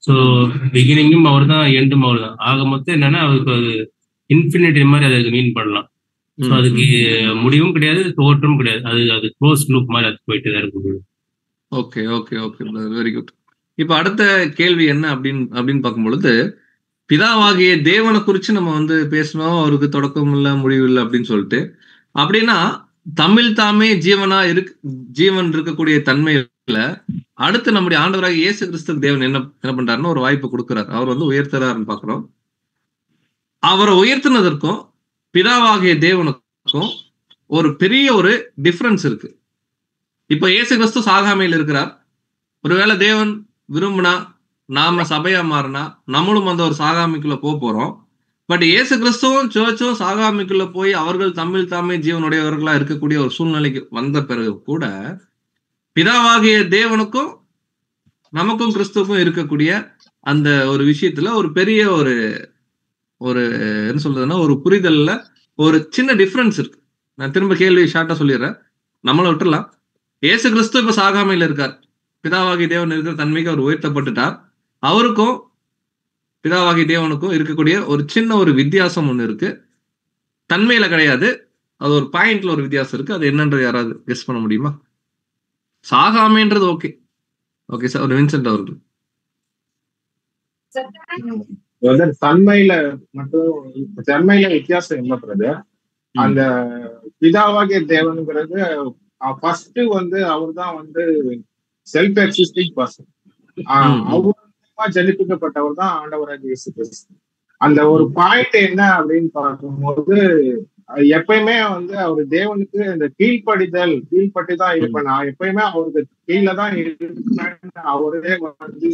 ஸோ பிகினிங்கும் அவர் தான், எண்டும் அவர் தான். ஆக மொத்தம் என்னன்னா அதுக்கு அது இன்ஃபினிட்டி மாதிரி அதுக்கு மீன் பண்ணலாம். ஸோ அதுக்கு முடிவும் கிடையாது, தோற்றமும் கிடையாது. அது க்ளோஸ் லூப் மாதிரி அது போயிட்டு தான் இருக்கு. Okay okay okay, very good. இப்ப அடுத்த கேள்வி என்ன அப்படின்னு பார்க்கும் பொழுது, பிதாவாகிய தேவனை குறிச்சு நம்ம வந்து பேசணும், அவருக்கு தொடக்கம் இல்லை முடிவு இல்லை அப்படின்னு சொல்லிட்டு. அப்படின்னா தமிழ் தாமே ஜீவன் இருக்கக்கூடிய தன்மையில அடுத்து நம்முடைய ஆண்டவராக இயேசு கிறிஸ்து தேவன் என்ன பண்றாருன்னு ஒரு வாய்ப்பு கொடுக்கிறார். அவர் வந்து உயர்த்துறாருன்னு பாக்குறோம். அவரை உயர்த்தினதற்கும் பிதாவாகிய தேவனுக்கும் ஒரு பெரிய ஒரு டிஃபரன்ஸ் இருக்கு. இப்ப இயேசு கிறிஸ்து சாகாமையில் இருக்கிறார். ஒருவேளை தேவன் விரும்பினா, நாம சபையா மாறினா நம்மளும் அந்த ஒரு சாகாமிக்குள்ள போறோம். பட் இயேசு கிறிஸ்துவும் சர்ச்சும் சாகாமிக்குள்ள போய் அவர்கள் தமிழ் தாமே ஜீவனுடையவர்களா இருக்கக்கூடிய ஒரு சூழ்நிலைக்கு வந்த பிறகு கூட பிதாவாகிய தேவனுக்கும் நமக்கும் கிறிஸ்துவுக்கும் இருக்கக்கூடிய அந்த ஒரு விஷயத்துல ஒரு பெரிய ஒரு என்ன சொல்றதுன்னா ஒரு புரிதல்ல ஒரு சின்ன டிஃபரன்ஸ் இருக்கு. நான் திரும்ப கேள்வி ஷார்ட்டா சொல்லிடுறேன், நம்மளை விட்டுலாம். இயேசு கிறிஸ்து இப்ப சாகாமையில் இருக்கார். பிதாவாகிய தேவன் இருக்கிற தன்மைக்கு அவர் உயர்த்தப்பட்டுட்டார். அவருக்கும் பிதாவாகிய தேவனுக்கும் இருக்கக்கூடிய ஒரு சின்ன ஒரு வித்தியாசம் ஒண்ணு இருக்கு. தன்மையில கிடையாது, அது ஒரு பாயிண்ட்ல ஒரு வித்தியாசம் இருக்கு. அது என்னன்றது யாராவது கெஸ் பண்ண முடியுமா? சாகாமைன்றது ஓகே ஓகே சார், ஒரு வின்சென்ட் அவர்கள். தன்மையில மட்டும், தன்மையில வித்தியாசம் என்ன பிரதர்? அந்த பிதாவாகிய தேவனுங்கிறது ஃபர்ஸ்ட் வந்து அவர் தான் வந்து செல்ஃப் எக்ஸிஸ்டிங் பர்சன். அவர் ஜனிப்பிக்கப்பட்டவர் தான் ஆண்டவராகிய இயேசு கிறிஸ்து. அந்த ஒரு பாயிண்ட் என்ன அப்படின்னு பார்க்கும்போது, எப்பயுமே வந்து அவர் தேவனுக்கு இந்த கீழ்ப்பட்டு தான் இருப்பேன், நான் எப்பயுமே அவருக்கு கீழே தான் இருப்பேன் அவரே வந்து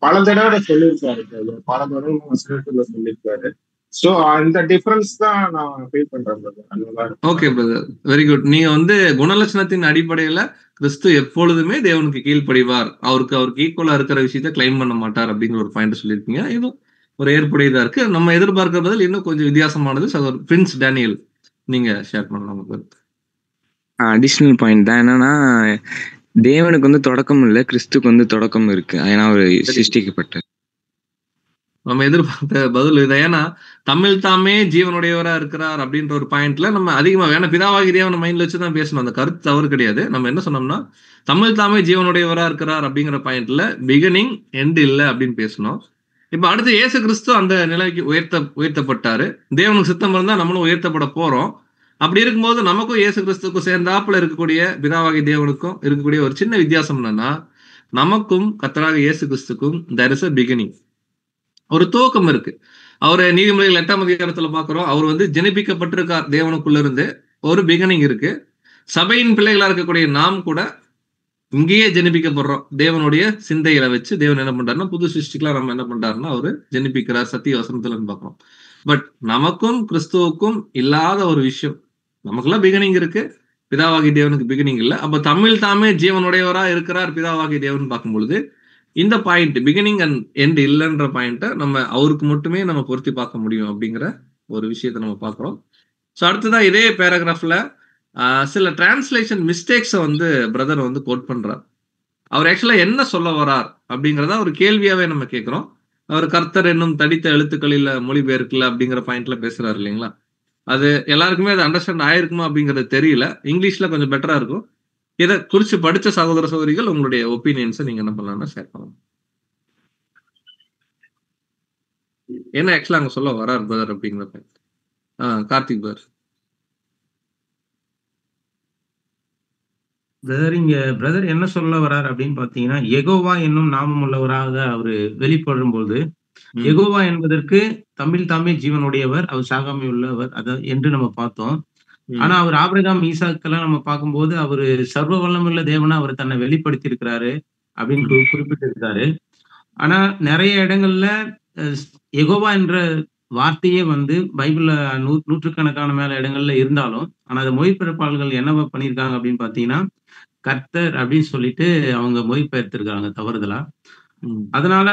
பல தடவை சொல்லியிருக்காரு, பல தடவை வசனத்துல சொல்லியிருக்காரு. சோ அந்த டிஃபரன்ஸ் தான் நான் ஃபீல் பண்றேன். Okay brother, very good. நீங்க வந்து குணலட்சணத்தின் அடிப்படையில கிறிஸ்து எப்பொழுதுமே தேவனுக்கு கீழ்ப்படிவார், அவருக்கு ஈக்குவலா இருக்கிற விஷயத்த கிளைம் பண்ண மாட்டார் அப்படிங்கிற ஒரு பாயிண்ட் சொல்லியிருக்கீங்க. இதுவும் ஒரு ஏற்புடையதா இருக்கு. நம்ம எதிர்பார்க்கிற பதில் இன்னும் கொஞ்சம் வித்தியாசமானது. சகோதரர் பிரின்ஸ் டேனியல், நீங்க ஷேர் பண்ணலாம். அடிஷனல் பாயிண்ட் தான் என்னன்னா, தேவனுக்கு வந்து தொடக்கம் இல்லை, கிறிஸ்துக்கு வந்து தொடக்கம் இருக்கு. ஏன்னா அவர் சிருஷ்டிக்கப்பட்டார். நம்ம எதிர்பார்த்த பதில் இதை. ஏன்னா தமிழ் தாமே ஜீவனுடையவரா இருக்கிறார் அப்படின்ற ஒரு பாயிண்ட்ல நம்ம அதிகமா வேணா பிதாவாகிய தேவனை மைண்ட்ல வச்சுதான் பேசணும். அந்த கருத்து தவறு கிடையாது. நம்ம என்ன சொன்னோம்னா, தமிழ் தாமே ஜீவனுடையவரா இருக்கிறார் அப்படிங்கிற பாயிண்ட்ல பிகினிங் எண்ட் இல்லை அப்படின்னு பேசணும். இப்ப அடுத்து இயேசு கிறிஸ்து அந்த நிலைக்கு உயர்த்தப்பட்டாரு. தேவனுக்கு சித்தம் இருந்தா நம்மளும் உயர்த்தப்பட போறோம். அப்படி இருக்கும்போது நமக்கும் இயேசு கிறிஸ்துக்கும் சேர்ந்தாப்புல இருக்கக்கூடிய பிதாவாகிய தேவனுக்கும் இருக்கக்கூடிய ஒரு சின்ன வித்தியாசம் என்னன்னா, நமக்கும் கர்த்தராகிய இயேசு கிறிஸ்துக்கும் there is a beginning, ஒரு துவக்கம் இருக்கு. அவரு நீதிமொழிகள் 8ஆம் அதிகாரத்துல பாக்குறோம், அவர் வந்து ஜனிப்பிக்கப்பட்டிருக்கார் தேவனுக்குள்ள இருந்து. ஒரு பிகினிங் இருக்கு. சபையின் பிள்ளைகளா இருக்கக்கூடிய நாம் கூட இங்கேயே ஜனிப்பிக்கப்படுறோம். தேவனுடைய சிந்தைகளை வச்சு தேவன் என்ன பண்றாருன்னா, புது சிருஷ்டிகளா நம்ம என்ன பண்றாருன்னா அவரு ஜனிப்பிக்கிறார் சத்திய வசனத்துல பாக்குறோம். பட் நமக்கும் கிறிஸ்துவுக்கும் இல்லாத ஒரு விஷயம், நமக்குலாம் பிகினிங் இருக்கு, பிதாவாகிய தேவனுக்கு பிகினிங் இல்லை. அப்ப தமிழ் தாமே ஜீவனுடையவரா இருக்கிறார் பிதாவாகிய தேவன் பார்க்கும் பொழுது, இந்த பாயிண்ட் பிகினிங் அண்ட் எண்ட் இல்லைன்ற பாயிண்ட்டை நம்ம அவருக்கு மட்டுமே நம்ம பொருத்தி பார்க்க முடியும் அப்படிங்கிற ஒரு விஷயத்தை நம்ம பார்க்குறோம். ஸோ அடுத்ததான் இதே பேராகிராஃப்ல சில டிரான்ஸ்லேஷன் மிஸ்டேக்ஸை வந்து பிரதர் வந்து கோட் பண்றார். அவர் ஆக்சுவலா என்ன சொல்ல வரார் அப்படிங்கிறத ஒரு கேள்வியாவே நம்ம கேட்கிறோம். அவர் கர்த்தர் என்னும் தடித்த எழுத்துக்களில் மொழிபெயர்க்கல அப்படிங்கிற பாயிண்ட்ல பேசுறாரு இல்லைங்களா? அது எல்லாருக்குமே அது அண்டர்ஸ்டாண்ட் ஆயிருக்குமா அப்படிங்கிறது தெரியல. இங்கிலீஷ்ல கொஞ்சம் பெட்டரா இருக்கும். இதை குறித்து படிச்ச சகோதர சகோதரிகள் உங்களுடைய ஒப்பீனியன்ஸை நீங்க என்ன பண்ணலாம்னா ஷேர் பண்ணலாம். என்ன ஆக்சுவலா அங்க சொல்ல வரார் பிரதர் அப்படிங்கிற பாயிண்ட். கார்த்திக் பிரதர். பிரதர் என்ன சொல்ல வர்றார் அப்படின்னு பாத்தீங்கன்னா, யெகோவா என்னும் நாமம் உள்ளவராக அவரு வெளிப்படும் போது, யெகோவா என்பதற்கு தமிழ் தாமே ஜீவனுடையவர், அவர் சாகாமை உள்ளவர் என்று நம்ம பார்த்தோம். ஆனா அவர் ஆபிரகாம் ஈசாக்கெல்லாம் நம்ம பார்க்கும்போது அவரு சர்வ வல்லமுள்ள தேவனா அவர் தன்னை வெளிப்படுத்தி இருக்கிறாரு அப்படின்னு குறிப்பிட்டிருக்காரு. ஆனா நிறைய இடங்கள்ல யெகோவா என்ற வார்த்தையே வந்து பைபிள்ல நூற்றுக்கணக்கான மேல இடங்கள்ல இருந்தாலும், ஆனா அதை மொழிபெயர்ப்பாளர்கள் என்ன பண்ணியிருக்காங்க அப்படின்னு பாத்தீங்கன்னா, கர்த்தர் அப்படின்னு சொல்லிட்டு அவங்க மொழிபெயர்த்திருக்காங்க தவறுதலா. அதனால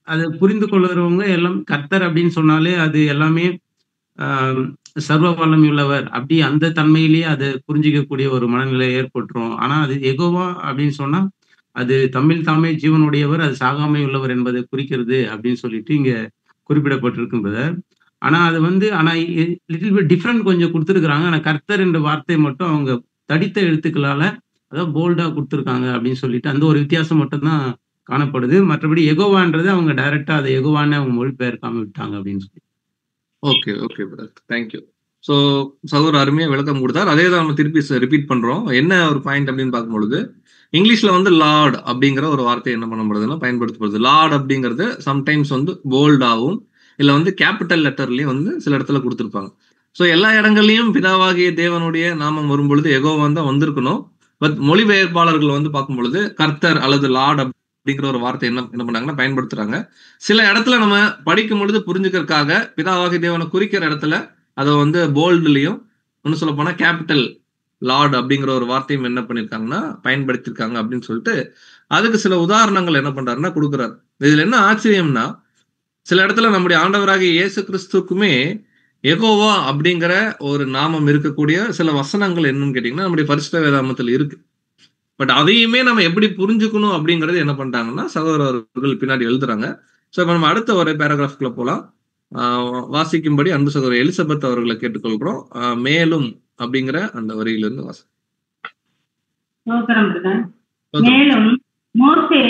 அதை புரிந்து கொள்ளுறவங்க எல்லாம் கர்த்தர் அப்படின்னு சொன்னாலே அது எல்லாமே சர்வ வல்லமையுள்ளவர் அப்படி அந்த தன்மையிலேயே அதை புரிஞ்சிக்கக்கூடிய ஒரு மனநிலை ஏற்பட்டுரும். ஆனா அது யெகோவா அப்படின்னு சொன்னா அது தமிழ் தாமே ஜீவனுடையவர், அது சாகாமை உள்ளவர் என்பதை குறிக்கிறது அப்படின்னு சொல்லிட்டு இங்க குறிப்பிடப்பட்டிருக்கின்றது. ஆனா அது வந்து லிட்டில் பிட் டிஃப்ரெண்ட் கொஞ்சம் கொடுத்துருக்காங்க. ஆனா கர்த்தர் என்ற வார்த்தை மட்டும் அவங்க தடித்த எழுத்துக்களால அதாவது போல்டா கொடுத்துருக்காங்க அப்படின்னு சொல்லிட்டு அந்த ஒரு வித்தியாசம் மட்டும்தான் காணப்படுது. மற்றபடி யெகோவான்றது அவங்க டைரக்டா அதை யெகோவான்னு அவங்க மொழிபெயர்க்காம விட்டாங்க அப்படின்னு சொல்லி. Okay okay brother, thank you. So சகோதரர் அருமையா விளக்கம் கொடுத்தார். அதே தான் நம்ம திருப்பி ரிப்பீட் பண்றோம். என்ன ஒரு பாயிண்ட் அப்படின்னு பார்க்கும்பொழுது, இங்கிலீஷ்ல வந்து லார்ட் அப்படிங்கிற ஒரு வார்த்தை என்ன பண்ணப்படுதுன்னா பயன்படுத்தப்படுது. லார்ட் அப்படிங்கிறது சம்டைம்ஸ் வந்து போல்டாகவும் இல்லை வந்து கேபிட்டல் லெட்டர்லயும் வந்து சில இடத்துல கொடுத்துருப்பாங்க. ஸோ எல்லா இடங்கள்லையும் பிதாவாகிய தேவனுடைய நாமம் வரும்பொழுது யெகோவா தான் வந்திருக்கணும். பட் மொழிபெயர்ப்பாளர்கள் வந்து பார்க்கும் பொழுது கர்த்தர் அல்லது லார்ட் அப்படிங்கிற ஒரு வார்த்தை என்ன பண்ணாங்கன்னா பயன்படுத்துறாங்க. சில இடத்துல நம்ம படிக்கும் பொழுது புரிஞ்சுக்கிறதுக்காக பிதாவாகிய தேவனை குறிக்கிற இடத்துல அதை வந்து போல்டுலையும் ஒன்னு சொல்ல போனா கேபிட்டல் லார்ட் அப்படிங்கிற ஒரு வார்த்தையும் என்ன பண்ணிருக்காங்கன்னா பயன்படுத்திருக்காங்க அப்படின்னு சொல்லிட்டு அதுக்கு சில உதாரணங்கள் என்ன பண்றாருன்னா கொடுக்குறாரு. இதுல என்ன ஆச்சரியம்னா, சில இடத்துல நம்முடைய ஆண்டவராகிய இயேசு கிறிஸ்துக்குமே யெகோவா அப்படிங்கிற ஒரு நாமம் இருக்கக்கூடிய சில வசனங்கள் என்னன்னு கேட்டீங்கன்னா நம்முடைய பரிசுத்த வேதாகமத்தில் இருக்கு. பட் அதையுமே நம்ம எப்படி புரிஞ்சுக்கணும் அப்படிங்கறது என்ன பண்றாங்கன்னா சகோதரர்கள் பின்னாடி எழுதுறாங்க. ஸோ இப்போ நம்ம அடுத்த ஒரு பேராகிராஃப்குள்ள போலாம். வாசிக்கும்படி அன்பு சகோதரர் எலிசபெத் அவர்களை கேட்டுக்கொள்கிறோம். மேலும் அப்படிங்கிற அந்த வரியிலிருந்து மேலும் மோசே,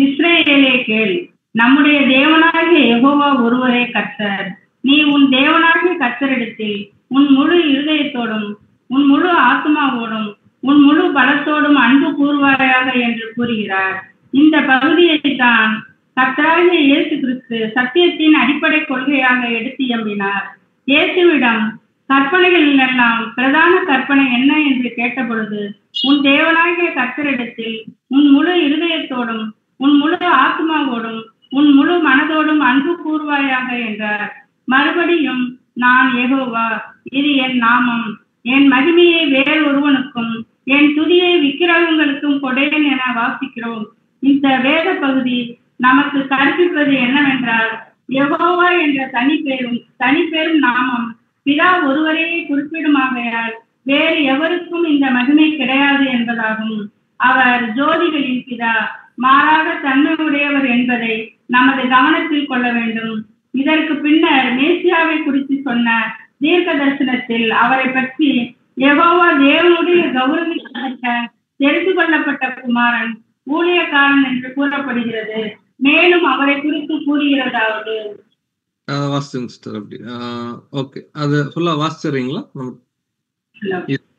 இஸ்ரவேலே கேள், நம்முடைய தேவனாகிய யெகோவா ஒருவரே கர்த்தர். நீ உன் தேவனாகிய கர்த்தரிடத்தில் உன் முழு இருதயத்தோடும் உன் முழு ஆத்மாவோடும் உன் முழு பலத்தோடும் அன்பு கூறுவாயாக என்று கூறுகிறார். இந்த பகுதியை தான் கர்த்தராகிய இயேசு கிறிஸ்து சத்தியத்தின் அடிப்படை கொள்கையாக எடுத்து எம்பினார். இயேசுவிடம் கற்பனைகளில் எல்லாம் பிரதான கற்பனை என்ன என்று கேட்டபொழுது, உன் தேவனாகிய கர்த்தரிடத்தில் உன் முழு இருதயத்தோடும் உன் முழு ஆத்மாவோடும் உன் முழு மனதோடும் அன்பு கூறுவாயாக என்றார். மறுபடியும், நான் யெகோவா, இது என் நாமம், என் மகிமையை வேறொருவனுக்கும் என் துதியை விக்கிரகங்களுக்கும் கொடேன் என வாசிக்கிறோம். இந்த வேத பகுதி நமக்கு கற்பிப்பது என்னவென்றால், யெகோவா என்ற தனிப்பெரும் நாமம் பிதா ஒருவரையே குறிப்பிடுமாகையால் வேறு எவருக்கும் இந்த மகிமை கிடையாது என்பதாகும். அவர் ஜோதிகளின் பிதா, மாறாத தன்மையுடையவர் என்பதை நமது கவனத்தில் கொள்ள வேண்டும். இதற்கு பின்னர் மேசியாவை குறித்து சொன்ன தீர்க்க தரிசனத்தில் அவரை பற்றி யெகோவா தேவனுடைய கௌரவிக்கப்பட்ட தெரிந்து கொள்ளப்பட்ட குமாரன், ஊழியக்காரன் என்று கூறப்படுகிறது. மேலும் அவரை குறித்து கூறுகிறதாவது,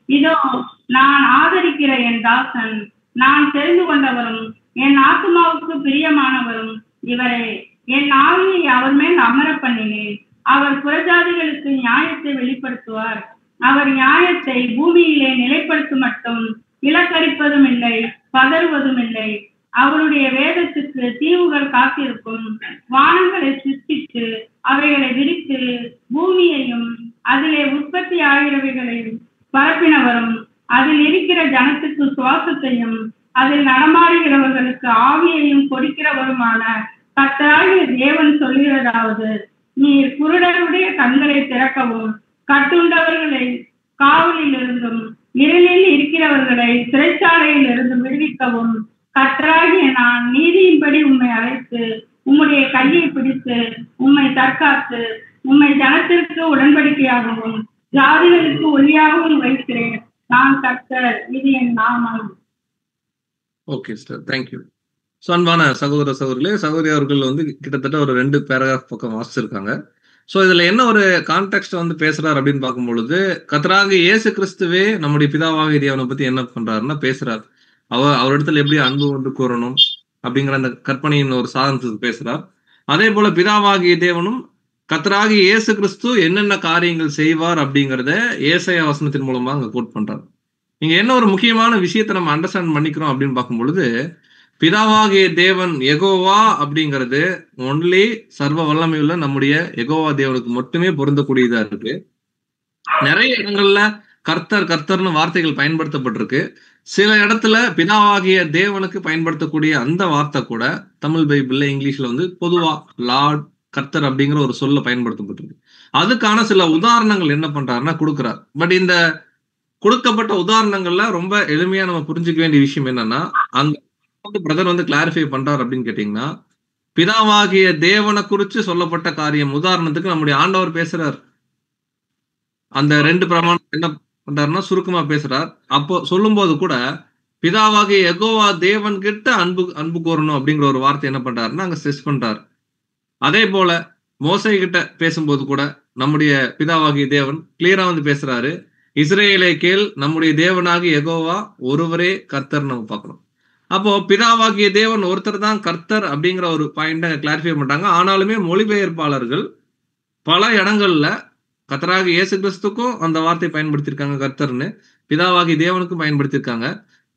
இதோ நான் ஆதரிக்கிற என் தாசன், நான் தெரிந்து கொண்டவரும் என் ஆத்மாவுக்கு பிரியமானவரும் இவரே. என் ஆவியை அவர் மேல் அமர பண்ணினேன். அவர் புறஜாதிகளுக்கு நியாயத்தை வெளிப்படுத்துவார். அவர் நியாயத்தை பூமியிலே நிலைப்படுத்த மட்டும் இலக்கரிப்பதும் இல்லை, பதறுவதும் இல்லை. அவருடைய வேதத்துக்கு தீவுகள் காத்திருக்கும். வானங்களை சிருஷ்டித்து அவைகளை விரித்து பூமியையும் அதிலே உற்பத்தி ஆகிறவைகளையும் பரப்பினவரும், அதில் இருக்கிற ஜனத்துக்கு சுவாசத்தையும் அதில் நடமாடுகிறவர்களுக்கு ஆவியையும் கொடுக்கிறவருமான கர்த்தராகிய தேவன் சொல்லுகிறதாவது, நீர் குருடருடைய கண்களை திறக்கவும், கட்டுண்டவர்களை காவலில் இருந்தும் இருளில் இருக்கிறவர்களை சிறைச்சாலையில் இருந்து விடுவிக்கவும் கர்த்தராகிய நான் நீதியின்படி உம்மை அழைத்து உம்முடைய கையை பிடித்து உம்மை தற்காத்து உம்மை ஜனத்திற்கு உடன்படிக்கையாகவும் ஜாதிகளுக்கு ஒளியாகவும் வைக்கிறேன். நான் கர்த்தர், இது என் நாமம். Okay sir, thank you. ஸோ அன்பான சகோதர சகோதரிகளே, சகோதரி அவர்கள் வந்து கிட்டத்தட்ட ஒரு 2 பேராகிராஃப் பக்கம் வாசிச்சிருக்காங்க. ஸோ இதுல என்ன ஒரு கான்டெக்ட் வந்து பேசுறாரு அப்படின்னு பார்க்கும் பொழுது, கர்த்தராகிய இயேசு கிறிஸ்துவே நம்முடைய பிதாவாகிய தேவனை பத்தி என்ன பண்றாருன்னா பேசுறாரு. அவரிடத்துல எப்படி அன்பு வந்து கூறணும் அப்படிங்கிற அந்த கற்பனையின் ஒரு சாதனத்துக்கு பேசுறார். அதே போல பிதாவாகிய தேவனும் கர்த்தராகிய இயேசு கிறிஸ்து என்னென்ன காரியங்கள் செய்வார் அப்படிங்கிறத ஏசாயா வசனத்தின் மூலமா அங்க கோட் பண்றாரு. இங்க என்ன ஒரு முக்கியமான விஷயத்தை நம்ம அண்டர்ஸ்டாண்ட் பண்ணிக்கிறோம் அப்படின்னு பார்க்கும் பொழுது, பிதாவாகிய தேவன் யெகோவா அப்படிங்கிறது ஒன்லி சர்வ வல்லமையுள்ள நம்முடைய யெகோவா தேவனுக்கு மட்டுமே பொருந்தக்கூடியதா இருக்கு. நிறைய இடங்கள்ல கர்த்தர் கர்த்தர்னு வார்த்தைகள் பயன்படுத்தப்பட்டிருக்கு. சில இடத்துல பிதாவாகிய தேவனுக்கு பயன்படுத்தக்கூடிய அந்த வார்த்தை கூட தமிழ் பைபிள்ல இங்கிலீஷ்ல வந்து பொதுவா லார்ட் கர்த்தர் அப்படிங்கிற ஒரு சொல்ல பயன்படுத்தப்பட்டிருக்கு. அதுக்கான சில உதாரணங்கள் என்ன பண்றாருன்னா கொடுக்கிறார். பட் இந்த கொடுக்கப்பட்ட உதாரணங்கள்ல ரொம்ப எளிமையா நம்ம புரிஞ்சுக்க வேண்டிய விஷயம் என்னன்னா, அங்க பிரதர் வந்து கிளாரிஃபை பண்றாரு அப்படின்னு கேட்டீங்கன்னா, பிதாவாகிய தேவனை குறிச்சு சொல்லப்பட்ட காரியம், உதாரணத்துக்கு நம்முடைய ஆண்டவர் பேசுறார். அந்த 2 பிரமாணம் என்ன பண்றாருன்னா சுருக்கமா பேசுறார். அப்போ சொல்லும் போது கூட பிதாவாகிய யெகோவா தேவன் கிட்ட அன்பு கூறணும் அப்படிங்கிற ஒரு வார்த்தை என்ன பண்றாருன்னா அங்க ஸ்ட்ரெஸ் பண்றாரு. அதே போல மோசே கிட்ட பேசும்போது கூட நம்முடைய பிதாவாகிய தேவன் கிளியரா வந்து பேசுறாரு. இஸ்ரேலை கேள், நம்முடைய தேவனாகிய யெகோவா ஒருவரே கர்த்தர் நம்ம பார்க்கணும். அப்போ பிதாவாகிய தேவன் ஒருத்தர் தான் கர்த்தர் அப்படிங்கிற ஒரு பாயிண்ட் கிளாரிஃபை பண்றாங்க. ஆனாலுமே மொழிபெயர்ப்பாளர்கள் பல இடங்கள்ல கர்த்தராகிய இயேசு கிறிஸ்துக்கும் அந்த வார்த்தை பயன்படுத்தியிருக்காங்க கர்த்தர்னு, பிதாவாகிய தேவனுக்கும் பயன்படுத்தியிருக்காங்க.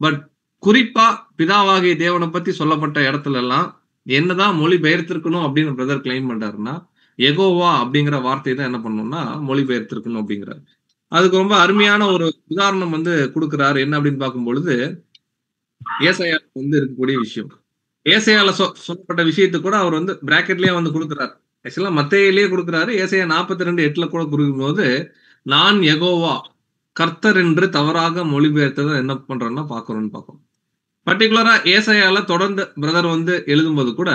பட் குறிப்பா பிதாவாகிய தேவனை பத்தி சொல்லப்பட்ட இடத்துல எல்லாம் என்னதான் மொழி பெயர்த்திருக்கணும் அப்படின்னு பிரதர் கிளைம் பண்றாருன்னா, யெகோவா அப்படிங்கிற வார்த்தை தான் என்ன பண்ணணும்னா மொழி பெயர்த்திருக்கணும் அப்படிங்கிறார். அதுக்கு ரொம்ப அருமையான ஒரு உதாரணம் வந்து கொடுக்கிறாரு. என்ன அப்படின்னு பார்க்கும் பொழுது, ஏசாயா வந்து இருக்கக்கூடிய விஷயம், ஏசாயால சொல்லப்பட்ட விஷயத்தை கூட அவர் வந்து பிராக்கெட்லயே வந்து கொடுக்குறாரு. ஆக்சுவலா மத்தேயிலேயே கொடுக்குறாரு. ஏசாயா 42:8 கூட கொடுக்கும் போது, நான் யெகோவா கர்த்தர் என்று தவறாக மொழிபெயர்த்ததை என்ன பண்றோம்னா பார்க்கணும். பர்டிகுலரா ஏசாயால தொடர்ந்து பிரதர் வந்து எழுதும்போது கூட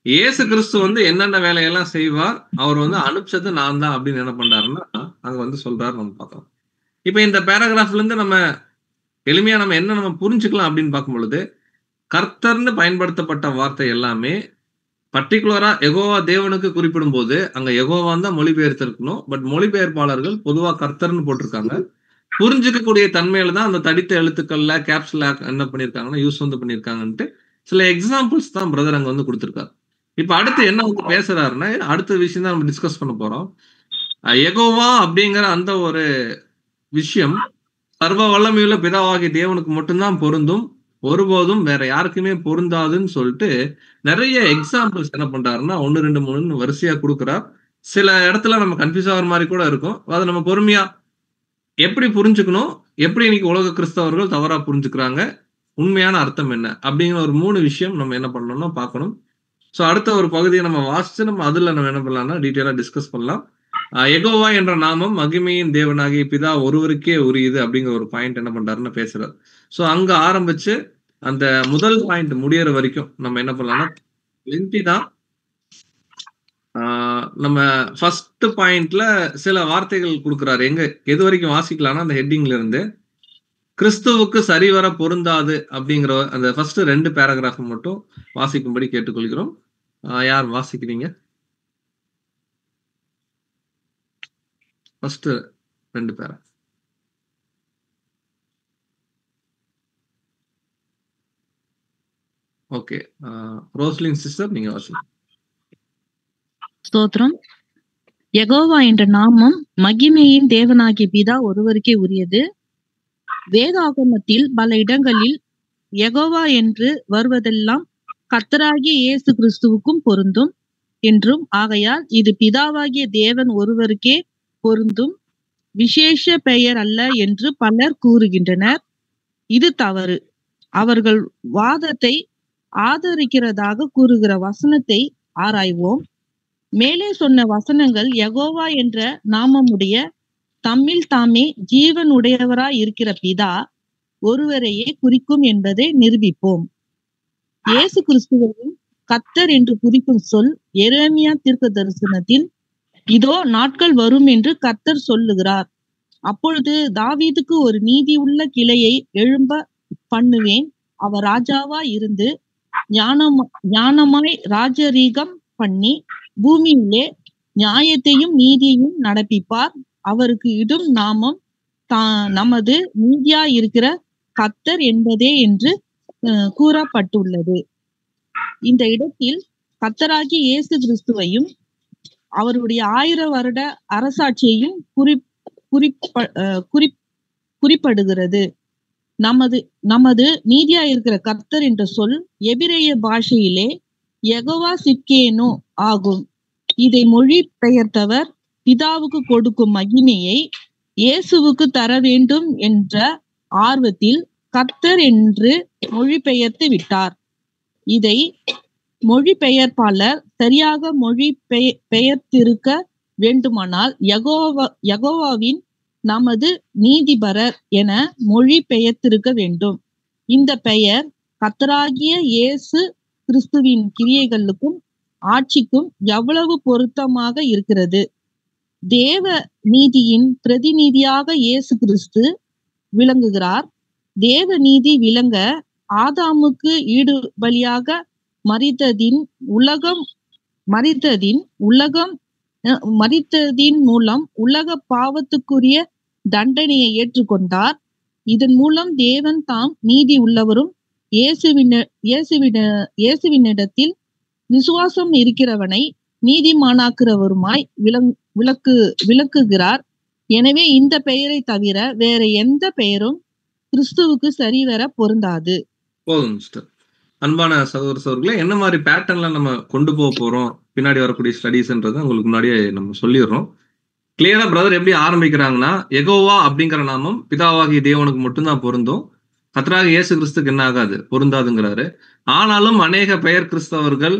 இயேசு கிறிஸ்து வந்து என்னென்ன வேலையெல்லாம் செய்வார், அவர் வந்து அனுப்பிச்சது நான் தான் அப்படின்னு என்ன பண்றாருன்னா அங்க வந்து சொல்றாரு. நம்ம பார்த்தோம். இப்ப இந்த பேராகிராஃப்ல இருந்து நம்ம எளிமையா நம்ம புரிஞ்சுக்கலாம் அப்படின்னு பார்க்கும் பொழுது, கர்த்தர்னு பயன்படுத்தப்பட்ட வார்த்தை எல்லாமே பர்டிகுலரா யெகோவா தேவனுக்கு குறிப்பிடும் போது அங்க யெகோவான் தான் மொழிபெயர்த்திருக்கணும். பட் மொழிபெயர்ப்பாளர்கள் பொதுவா கர்த்தர்னு போட்டிருக்காங்க. புரிஞ்சுக்கக்கூடிய தன்மையில தான் அந்த தடித்த எழுத்துக்கள்ல கேப்ஸ்ல என்ன பண்ணிருக்காங்கன்னா யூஸ் வந்து பண்ணிருக்காங்கன்ட்டு சில எக்ஸாம்பிள்ஸ் தான் பிரதர் அங்க வந்து கொடுத்திருக்காரு. இப்ப அடுத்து என்ன வந்து பேசுறாருன்னா, அடுத்த விஷயம் தான் நம்ம டிஸ்கஸ் பண்ண போறோம். யெகோவா அப்படிங்கிற அந்த ஒரு விஷயம் சர்வ வல்லமையுள்ள பிதாவாகிய தேவனுக்கு மட்டும்தான் பொருந்தும், ஒருபோதும் வேற யாருக்குமே பொருந்தாதுன்னு சொல்லிட்டு நிறைய எக்ஸாம்பிள்ஸ் என்ன பண்றாருன்னா 1, 2, 3 வரிசையா கொடுக்குறார். சில இடத்துல நம்ம கன்ஃபியூஸ் ஆகிற மாதிரி கூட இருக்கும். அதை நம்ம பொறுமையா எப்படி புரிஞ்சுக்கணும், எப்படி இன்னைக்கு உலக கிறிஸ்தவர்கள் தவறா புரிஞ்சுக்கிறாங்க, உண்மையான அர்த்தம் என்ன அப்படிங்கிற ஒரு 3 விஷயம் நம்ம என்ன பண்ணணும்னா பார்க்கணும். ஸோ அடுத்த ஒரு பகுதியை நம்ம வாசிச்சு நம்ம அதுல நம்ம என்ன பண்ணலாம்னா டீட்டெயிலா டிஸ்கஸ் பண்ணலாம். யெகோவா என்ற நாமம் மகிமையின் தேவனாகிய பிதா ஒருவருக்கே உரியது அப்படிங்கிற ஒரு பாயிண்ட் என்ன பண்றாருன்னு பேசுறாரு. ஸோ அங்க ஆரம்பிச்சு அந்த முதல் பாயிண்ட் முடியற வரைக்கும் நம்ம என்ன பண்ணலாம்னா லென்த்தி தான். நம்ம ஃபர்ஸ்ட் பாயிண்ட்ல சில வார்த்தைகள் கொடுக்குறாரு. எது வரைக்கும் வாசிக்கலாம்னா அந்த ஹெட்டிங்ல இருந்து கிறிஸ்துவுக்கு சரிவர பொருந்தாது அப்படிங்கிற அந்த ஃபர்ஸ்ட் 2 பேராகிராஃப் மட்டும் வாசிக்கும்படி கேட்டுக்கொள்கிறோம். யார் வாசிக்கிறீங்க? ஃபர்ஸ்ட் 2 பேரா. ஓகே, ரோஸ்லின் சிஸ்டர் நீங்க வாசிங்க. ஸ்தோத்திரம். யெகோவா என்ற நாமம் மகிமையின் தேவனாகிய பிதா ஒருவருக்கே உரியது. வேதாகமத்தில் பல இடங்களில் யெகோவா என்று வருவதெல்லாம் கர்த்தராகிய இயேசு கிறிஸ்துவுக்கும் பொருந்தும் என்றும், ஆகையால் இது பிதாவாகிய தேவன் ஒருவருக்கே பொருந்தும் விசேஷ பெயர் அல்ல என்று பலர் கூறுகின்றனர். இது தவறு. அவர்கள் வாதத்தை ஆதரிக்கிறதாக கூறுகிற வசனத்தை ஆராய்வோம். மேலே சொன்ன வசனங்கள் யெகோவா என்ற நாமமுடைய தம்மில் தாமே ஜீவன் உடையவராய் இருக்கிற பிதா ஒருவரையே குறிக்கும் என்பதை நிரூபிப்போம். இயேசு கிறிஸ்துவையும் கர்த்தர் என்று குறிக்கும் சொல் எரேமியா தீர்க்க தரிசனத்தில் இதோ நாட்கள் வரும் என்று கர்த்தர் சொல்லுகிறார். அப்பொழுது தாவீதுக்கு ஒரு நீதி உள்ள கிளையை எழும்ப பண்ணுவேன். அவர் ராஜாவா இருந்து ஞானமாய் ராஜரீகம் பண்ணி பூமியிலே நியாயத்தையும் நீதியையும் நடப்பிப்பார். அவருக்கு இடும் நாமம் நமது நீதியா இருக்கிற கர்த்தர் என்பதே என்று கூறப்பட்டுள்ளது. இந்த இடத்தில் கர்த்தராகிய இயேசு கிறிஸ்துவையும் அவருடைய 1000 வருட அரசாட்சியையும் குறிப்பிடுகிறது. நமது நீதியா இருக்கிற கர்த்தர் என்ற சொல் எபிரேய பாஷையிலே யெகோவா சிட்கேனோ ஆகும். இதை மொழி பெயர்த்தவர் பிதாவுக்கு கொடுக்கும் மகிமையை இயேசுவுக்கு தர வேண்டும் என்ற ஆர்வத்தில் கர்த்தர் என்று மொழிபெயர்த்து விட்டார். இதை மொழிபெயர்ப்பாளர் சரியாக பெயர்த்திருக்க வேண்டுமானால் யெகோவாவின் நமது நீதிபரர் என மொழி பெயர்த்திருக்க வேண்டும். இந்த பெயர் கர்த்தராகிய இயேசு கிறிஸ்துவின் கிரியைகளுக்கும் ஆட்சிக்கும் எவ்வளவு பொருத்தமாக இருக்கிறது. தேவ நீதியின் பிரதிநிதியாக இயேசு கிறிஸ்து விளங்குகிறார். தேவ நீதி விளங்க ஆதாமுக்கு ஈடு பலியாக மரித்ததின் மூலம் உலக பாவத்துக்குரிய தண்டனையை ஏற்றுக்கொண்டார். இதன் மூலம் தேவன் தாம் நீதி உள்ளவரும் இயேசுவினிடத்தில் விசுவாசம் இருக்கிறவனை நீதிமானாக்குறவருமாய் விளக்குகிறார். எனவே இந்த பெயரை தவிர வேற எந்த பெயரும் கிறிஸ்துவுக்கு சரிவர பொருந்தாது. போதும் சிஸ்டர். அன்பான சகோதர சகோதரர்களே, என்ன மாதிரி பேட்டர்ன்ல நம்ம கொண்டு போக போறோம் பின்னாடி வரக்கூடிய ஸ்டடீஸ்ன்றதை உங்களுக்கு முன்னாடியே நம்ம சொல்லிடுறோம். கிளியரா பிரதர் எப்படி ஆரம்பிக்கிறாங்கன்னா, யெகோவா அப்படிங்கிற நாமம் பிதாவாகிய தேவனுக்கு மட்டும்தான் பொருந்தும், கர்த்தராகிய இயேசு கிறிஸ்துக்கு என்ன ஆகாது, பொருந்தாதுங்கிறாரு. ஆனாலும் அநேக பெயர் கிறிஸ்தவர்கள்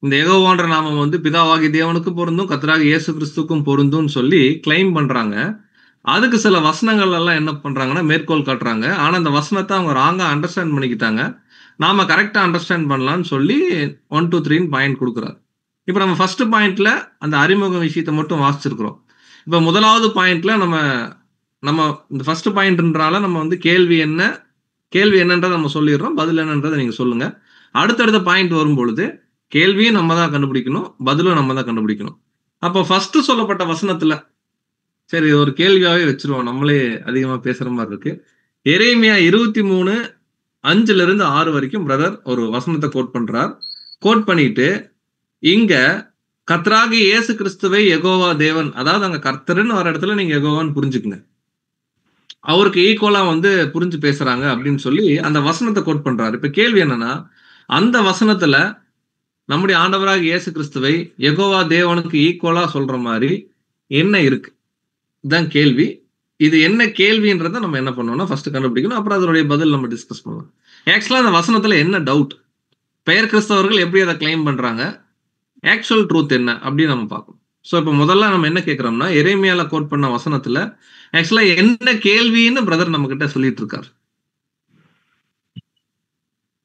இந்த யெகோவான்ற நாமம் வந்து பிதாவாகிய தேவனுக்கு பொருந்தும், கர்த்தராகிய இயேசு கிறிஸ்துக்கும் பொருந்தும்னு சொல்லி கிளைம் பண்றாங்க. அதுக்கு சில வசனங்கள் எல்லாம் என்ன பண்றாங்கன்னா மேற்கோள் காட்டுறாங்க. ஆனா அந்த வசனத்தை அவங்க ராங்கா அண்டர்ஸ்டாண்ட் பண்ணிக்கிட்டாங்க. நாம கரெக்டா அண்டர்ஸ்டாண்ட் பண்ணலாம்னு சொல்லி 1 2 3 பாயிண்ட் கொடுக்குறாரு. இப்ப நம்ம ஃபர்ஸ்ட் பாயிண்ட்ல அந்த அறிமுக விஷயத்தை மட்டும் வாசிச்சிருக்கிறோம். இப்ப முதலாவது பாயிண்ட்ல நம்ம இந்த ஃபர்ஸ்ட் பாயிண்ட்ன்றால நம்ம வந்து கேள்வி என்னன்றதை நம்ம சொல்லிடுறோம், பதில் என்னன்றதை நீங்க சொல்லுங்க. அடுத்தடுத்த பாயிண்ட் வரும் பொழுது கேள்வியும் நம்ம தான் கண்டுபிடிக்கணும், பதிலும் நம்ம தான் கண்டுபிடிக்கணும். அப்போ ஃபர்ஸ்ட் சொல்லப்பட்ட வசனத்துல சரி ஒரு கேள்வியாவே வச்சிருவோம், நம்மளே அதிகமா பேசுற மாதிரி இருக்கு. எரேமியா 23:5 வரைக்கும் பிரதர் ஒரு வசனத்தை கோட் பண்றார். கோட் பண்ணிட்டு இங்க கர்த்தராகிய இயேசு கிறிஸ்துவை யெகோவா தேவன், அதாவது அங்க கர்த்தர்ன்னு வர இடத்துல நீங்க யெகோவான்னு புரிஞ்சுக்குங்க, அவருக்கு ஈக்குவலா வந்து புரிஞ்சு பேசுறாங்க அப்படின்னு சொல்லி அந்த வசனத்தை கோட் பண்றாரு. இப்ப கேள்வி என்னன்னா, அந்த வசனத்துல நம்முடைய ஆண்டவராக இயேசு கிறிஸ்துவை யெகோவா தேவனுக்கு ஈக்குவலா சொல்ற மாதிரி என்ன இருக்கு, இதுதான் கேள்வி. இது என்ன கேள்வின்றத நம்ம என்ன பண்ணோம்னா ஃபர்ஸ்ட் கண்டுபிடிக்கணும், அப்புறம் அதனுடைய பதில் நம்ம டிஸ்கஸ் பண்ணலாம். ஆக்சுவலா அந்த வசனத்துல என்ன டவுட், பெயர் கிறிஸ்தவர்கள் எப்படி அதை கிளைம் பண்றாங்க, ஆக்சுவல் ட்ரூத் என்ன அப்படின்னு நம்ம பார்க்கணும். ஸோ இப்போ முதல்ல நம்ம என்ன கேட்கிறோம்னா, எரேமியால கோட் பண்ண வசனத்துல ஆக்சுவலா என்ன கேள்வின்னு பிரதர் நம்ம கிட்ட சொல்லிட்டு இருக்காரு.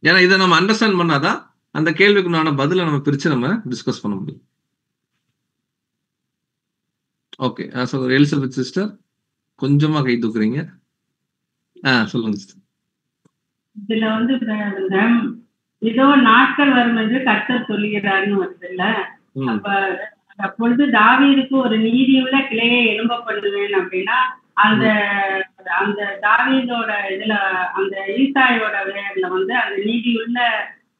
ஏன்னா இதை நம்ம அண்டர்ஸ்டாண்ட் பண்ணாதான் அந்த கேள்விக்குண்டான பதிலை நம்ம பிரிச்சு நம்ம டிஸ்கஸ் பண்ண முடியும். ஓகே, எலிசபெத் சிஸ்டர் கொஞ்சமா கை தூக்குறீங்க, சொல்லுங்க சிஸ்டர். இதுல வந்து ஏதோ நாட்கள் வரும் என்று கர்த்தர் சொல்லுகிறாருன்னு வருது இல்ல. அப்ப அப்பொழுது தாவீதுக்கு ஒரு நீதியுள்ள கிளையை எழும்ப பண்ணுவேன் அப்படின்னா அந்த அந்த தாவீதோட இதுல அந்த ஈசாயோட வேர்ல வந்து அந்த நீதியுள்ள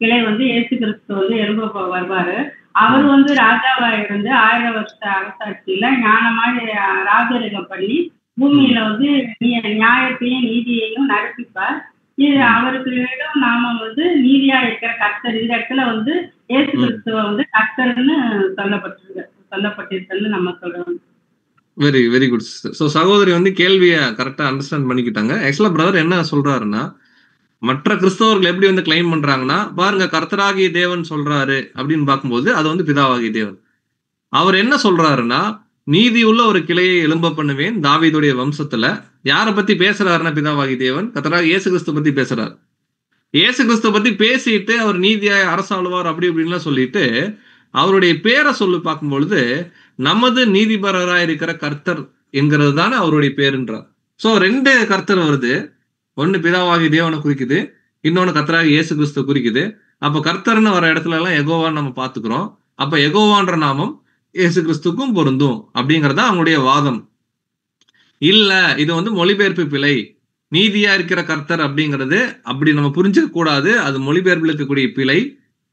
கிளை வந்து இயேசு கிறிஸ்து வந்து எழும்ப வருவாரு. அவர் வந்து ராஜாவா இருந்து 1000 வருஷ அரசாட்சியில ஞானமாக ராஜரிகம் பண்ணி பூமியில வந்து நியாயத்தையும் நீதியையும் நடத்திப்பார். இது அவருக்கு நாம வந்து நீதியா இருக்கிற கர்த்தர். இந்த இடத்துல வந்து இயேசு கிறிஸ்துவ வந்து கர்த்தர்னு சொல்லப்பட்டிருக்குன்னு நம்ம சொல்றோம். Very very good sister. So சகோதரி வந்து கேள்வியை கரெக்டா அண்டர்ஸ்டாண்ட் பண்ணிக்கிட்டாங்க. ஆக்சுவலா பிரதர் என்ன சொல்றாருன்னா, மற்ற கிறிஸ்தவர்கள் எப்படி வந்து கிளைம் பண்றாங்கன்னா, பாருங்க கர்த்தராகிய தேவன் சொல்றாரு அப்படின்னு பார்க்கும்போது அது வந்து பிதாவாகிய தேவன். அவர் என்ன சொல்றாருன்னா, நீதியுள்ள ஒரு கிளையை எழும்ப பண்ணுவேன் தாவீதுடைய வம்சத்துல. யார பத்தி பேசுறாருன்னா பிதாவாகிய தேவன் கர்த்தராகிய இயேசு கிறிஸ்து பத்தி பேசுறாரு. இயேசு கிறிஸ்து பத்தி பேசிட்டு அவர் நீதியாய் அரசாளுவார் அப்படி இப்படின்லாம் சொல்லிட்டு அவருடைய பேரை சொல்லி பார்க்கும்பொழுது நமது நீதிபரராய் இருக்கிற கர்த்தர் என்கிறது தானே அவருடைய பேருன்றார். சோ 2 கர்த்தர் வருது. ஒன்னு பிதாவாகிய தேவனை குறிக்குது, இன்னொன்னு கர்த்தராகிய இயேசு கிறிஸ்து குறிக்குது. அப்ப கர்த்தர்னு வர இடத்துல எல்லாம் எகோவான்னு நம்ம பாத்துக்கிறோம். அப்ப எகோவான்ற நாமம் இயேசு கிறிஸ்துக்கும் பொருந்தும் அப்படிங்கறதா அவங்களுடைய வாதம். இல்ல இது வந்து மொழிபெயர்ப்பு பிழை, நீதியா இருக்கிற கர்த்தர் அப்படிங்கிறது அப்படி நம்ம புரிஞ்சுக்க கூடாது, அது மொழிபெயர்ப்பில் இருக்கக்கூடிய பிழை.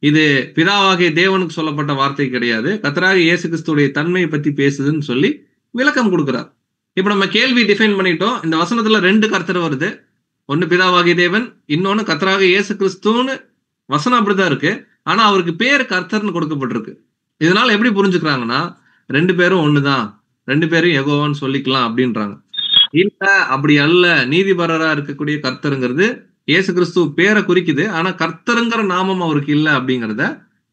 இது பிதாவாகிய தேவனுக்கு சொல்லப்பட்ட வார்த்தை கிடையாது, கர்த்தராகிய இயேசு கிறிஸ்துடைய தன்மையை பத்தி பேசுதுன்னு சொல்லி விளக்கம் கொடுக்கிறார். இப்ப நம்ம கேள்வி டிஃபைன் பண்ணிட்டோம். இந்த வசனத்துல 2 கர்த்தர் வருது. ஒன்னு பிதாவாகிய தேவன், இன்னொன்னு கர்த்தராகிய இயேசு கிறிஸ்துன்னு வசனம் அப்படிதான் இருக்கு. ஆனா அவருக்கு பேர் கர்த்தர்னு கொடுக்கப்பட்டிருக்கு. இதனால எப்படி புரிஞ்சுக்கிறாங்கன்னா 2 பேரும் ஒண்ணுதான், 2 பேரும் யெகோவான்னு சொல்லிக்கலாம் அப்படின்றாங்க. இல்ல அப்படி அல்ல, நீதிபரரா இருக்கக்கூடிய கர்த்தருங்கிறது இயேசு கிறிஸ்து பேரை குறிக்குது, ஆனா கர்த்தருங்கிற நாமம் அவருக்கு இல்ல அப்படிங்கிறத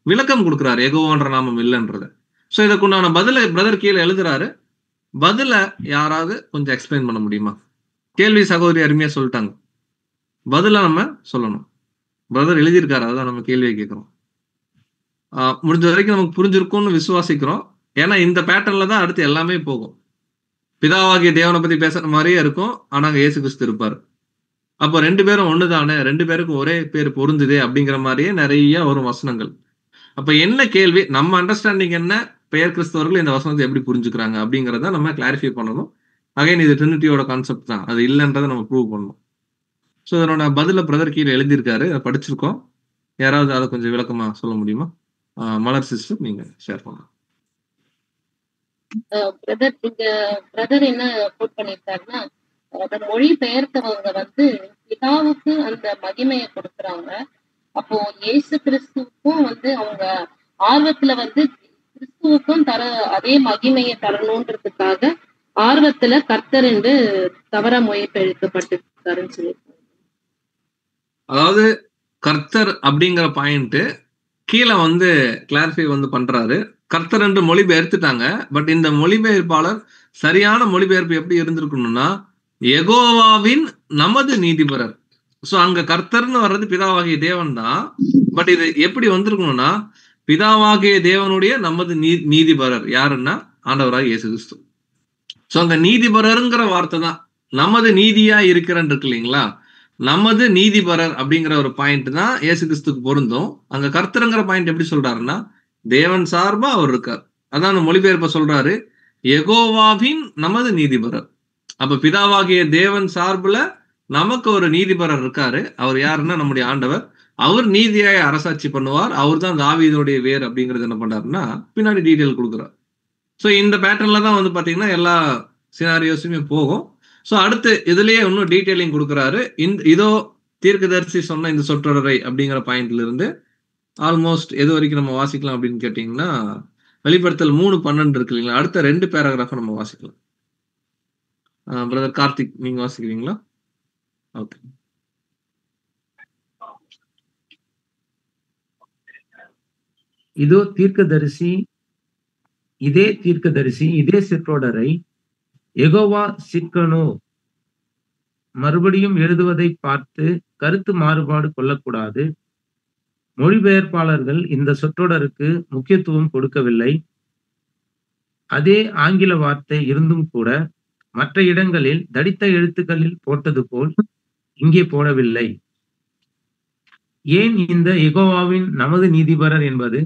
விளக்கம் கொடுக்குறாரு, யெகோவான்ற நாமம் இல்லைன்றத. சோ இதுக்குண்டான பதில பிரதர் கீழே எழுதுறாரு. பதில யாராவது கொஞ்சம் எக்ஸ்பிளைன் பண்ண முடியுமா? கேள்வி சகோதரி அருமையா சொல்லிட்டாங்க, பதில நம்ம சொல்லணும். பிரதர் எழுதியிருக்காரு, அதான் நம்ம கேள்வியை கேட்கிறோம். முடிஞ்ச வரைக்கும் நமக்கு புரிஞ்சிருக்கும்னு விசுவாசிக்கிறோம். ஏன்னா இந்த பேட்டர்ன்ல தான் அடுத்து எல்லாமே போகும். பிதாவாகிய தேவனை பத்தி பேசுற மாதிரியே இருக்கும், ஆனா அங்க இயேசு கிறிஸ்து இருப்பாரு. அப்போ 2 பேரும் ஒண்ணுதானே, 2 பேருக்கும் ஒரே பேர் பொருந்துது அப்படிங்கிற மாதிரியே நிறைய வரும் வசனங்கள். அப்ப என்ன கேள்வி, நம்ம அண்டர்ஸ்டாண்டிங் என்ன, பெயர் கிறிஸ்தவர்கள் இந்த வசனத்தை எப்படி புரிஞ்சுக்கிறாங்க அப்படிங்கிறத நம்ம கிளாரிஃபை பண்ணணும். அகைன் இது ட்ரினிட்டியோட கான்செப்ட் தான், அது இல்லைன்றதை நம்ம ப்ரூவ் பண்ணணும். ஸோ இதனோட பதில பிரதர் கீழே எழுதியிருக்காரு, அதை படிச்சிருக்கோம். யாராவது அதை கொஞ்சம் விளக்கமா சொல்ல முடியுமா? மலர் சிஸ்டர் நீங்க ஷேர் பண்ணலாம். பிரதர் இங்க பிரதர் என்ன கோட் பண்ணிருக்காருன்னா, அந்த மொழி பெயர்த்தவங்க வந்து பிதாவுக்கு அந்த மகிமையை கொடுக்குறாங்க. அப்போ இயேசு கிறிஸ்துவுக்கும் வந்து அவங்க ஆர்வத்துல வந்து கிறிஸ்துவுக்கும் அதே மகிமையை தரணுன்றதுக்காக ஆர்வத்துல கர்த்தர் என்று தவற மொழிபெயர்க்கப்பட்டிருக்காருன்னு சொல்லியிருக்காங்க. அதாவது கர்த்தர் அப்படிங்கிற பாயிண்ட் கீழே வந்து கிளாரிஃபை வந்து பண்றாரு. கர்த்தர் என்று மொழிபெயர்த்துட்டாங்க, பட் இந்த மொழிபெயர்ப்பாளர் சரியான மொழிபெயர்ப்பு எப்படி இருந்திருக்கணும்னா யெகோவாவின் நமது நீதிபரர். சோ அங்க கர்த்தர்னு வர்றது பிதாவாகிய தேவன் தான், பட் இது எப்படி வந்திருக்கணும்னா பிதாவாகிய தேவனுடைய நமது நீதிபரர் யாருன்னா ஆண்டவராக இயேசு கிறிஸ்து. சோ அங்க நீதிபரருங்கிற வார்த்தை தான், நமது நீதியா இருக்கிறன்னு இருக்கு இல்லைங்களா, நமது நீதிபரர் அப்படிங்கிற ஒரு பாயிண்ட் தான் இயேசு கிறிஸ்துக்கு பொருந்தும். அங்க கர்த்தருங்கிற பாயிண்ட் எப்படி சொல்றாருன்னா தேவன் சார்பா அவர் இருக்கார். அதான் அந்த மொழிபெயர்ப்ப சொல்றாரு, யெகோவாவின் நமது நீதிபரர். அப்ப பிதாவாகிய தேவன் சார்புல நமக்கு ஒரு நீதிபரர் இருக்காரு. அவர் யாருன்னா நம்முடைய ஆண்டவர். அவர் நீதியாய் அரசாட்சி பண்ணுவார். அவர் தான் தாவீதுடைய வேர் அப்படிங்கிறது என்ன பண்றாருன்னா பின்னாடி டீட்டெயில் கொடுக்குறார். ஸோ இந்த பேட்டர்ன்ல தான் வந்து பாத்தீங்கன்னா எல்லா சினாரியோஸுமே போகும். ஸோ அடுத்து இதுலயே இன்னும் டீட்டெயிலிங் கொடுக்குறாரு. இதோ தீர்க்கதரிசி சொன்ன இந்த சொற்றொடரை அப்படிங்கிற பாயிண்ட்ல இருந்து ஆல்மோஸ்ட் எது வரைக்கும் நம்ம வாசிக்கலாம் அப்படின்னு கேட்டீங்கன்னா வெளிப்படுத்தல் 3:12 இருக்கு இல்லைங்களா, அடுத்த 2 பேராகிராஃபை நம்ம வாசிக்கலாம். பிரதர் கார்த்திக் நீங்க வாசிக்கிறீங்களா? ஓகே. இதோ தீர்க்கதரிசி, இதே சிற்றொடரை யெகோவா சிக்கனோ மறுபடியும் எழுதுவதை பார்த்து கருத்து மாறுபாடு கொள்ளக்கூடாது. மொழிபெயர்ப்பாளர்கள் இந்த சொற்றொடருக்கு முக்கியத்துவம் கொடுக்கவில்லை. அதே ஆங்கில வார்த்தை இருந்தும் கூட மற்ற இடங்களில் தடித்த எழுத்துக்களில் போட்டது போல் இங்கே போடவில்லை. ஏன் இந்த யெகோவாவின் நமது நீதிபரர் என்பது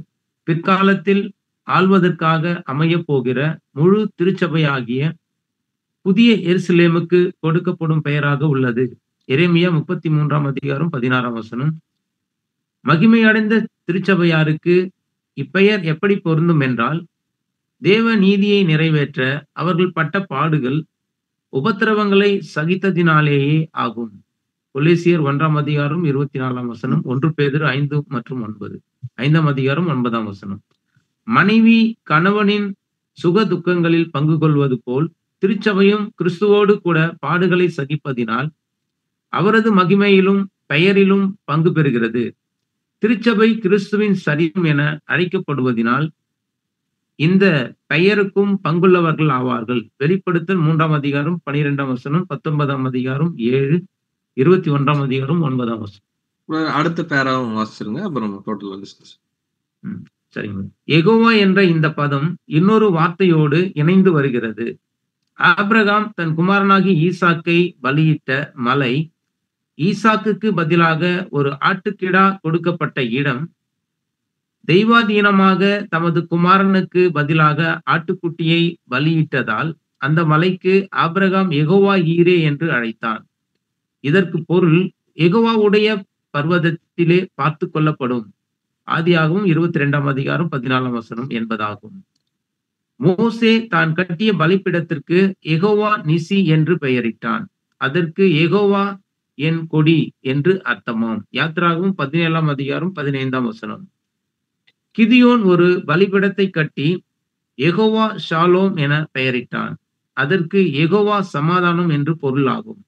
பிற்காலத்தில் ஆள்வதற்காக அமைய போகிற முழு திருச்சபையாகிய புதிய எருசலேமுக்கு கொடுக்கப்படும் பெயராக உள்ளது. எரேமியா 33:16 மகிமையடைந்த திருச்சபையாருக்கு இப்பெயர் எப்படி பொருந்தும் என்றால், தேவ நீதியை நிறைவேற்ற அவர்கள் பட்ட பாடுகள் உபத்திரவங்களை சகித்ததினாலேயே ஆகும். கொலோசியர் 1:24 1 பேதுரு 5 மற்றும் 9 5:9 மனைவி கணவனின் சுக துக்கங்களில் பங்கு கொள்வது போல் திருச்சபையும் கிறிஸ்துவோடு கூட பாடுகளை சகிப்பதினால் அவரது மகிமையிலும் பெயரிலும் பங்கு பெறுகிறது. திருச்சபை கிறிஸ்துவின் சரீரம் என அழைக்கப்படுவதினால் இந்த பெயருக்கும் பங்குள்ளவர்கள் ஆவார்கள். வெளிப்படுத்தல் 3ஆம் அதிகாரம் 12ஆம் வசனம், 19ஆம் அதிகாரம் 7, 21ஆம் அதிகாரம் 9ஆம் வசனம். அடுத்த பேராவும் வாசிச்சிருங்க, அப்புறம் டோட்டல் டிஸ்கஸ். சரிங்க. யெகோவா என்ற இந்த பதம் இன்னொரு வார்த்தையோடு இணைந்து வருகிறது. ஆபிரகாம் தன் குமாரனாகி ஈசாக்கை பலியிட்ட மலை, ஈசாக்குக்கு பதிலாக ஒரு ஆட்டுக்கிடா கொடுக்கப்பட்ட இடம், தெய்வாதீனமாக தமது குமாரனுக்கு பதிலாக ஆட்டுக்குட்டியை பலியிட்டதால் அந்த மலைக்கு ஆபிரகாம் யெகோவா ஈரே என்று அழைத்தான். இதற்கு பொருள் யெகோவாவுடைய பர்வதத்திலே பார்த்து கொள்ளப்படும். ஆதியாகமம் 22ஆம் அதிகாரம் 14ஆம் வசனம் என்பதாகும். மோசே தான் கட்டிய பலிப்பிடத்திற்கு யெகோவா நிசி என்று பெயரிட்டான். அதற்கு யெகோவா என் கொடி என்று அர்த்தமாம். யாத்திராகமம் 17ஆம் அதிகாரம் 15ஆம் வசனம். கிதியோன் ஒரு பலிபிடத்தை கட்டி யெகோவா ஷாலோம் என பெயரிட்டான். அதற்கு யெகோவா சமாதானம் என்று பொருளாகும்.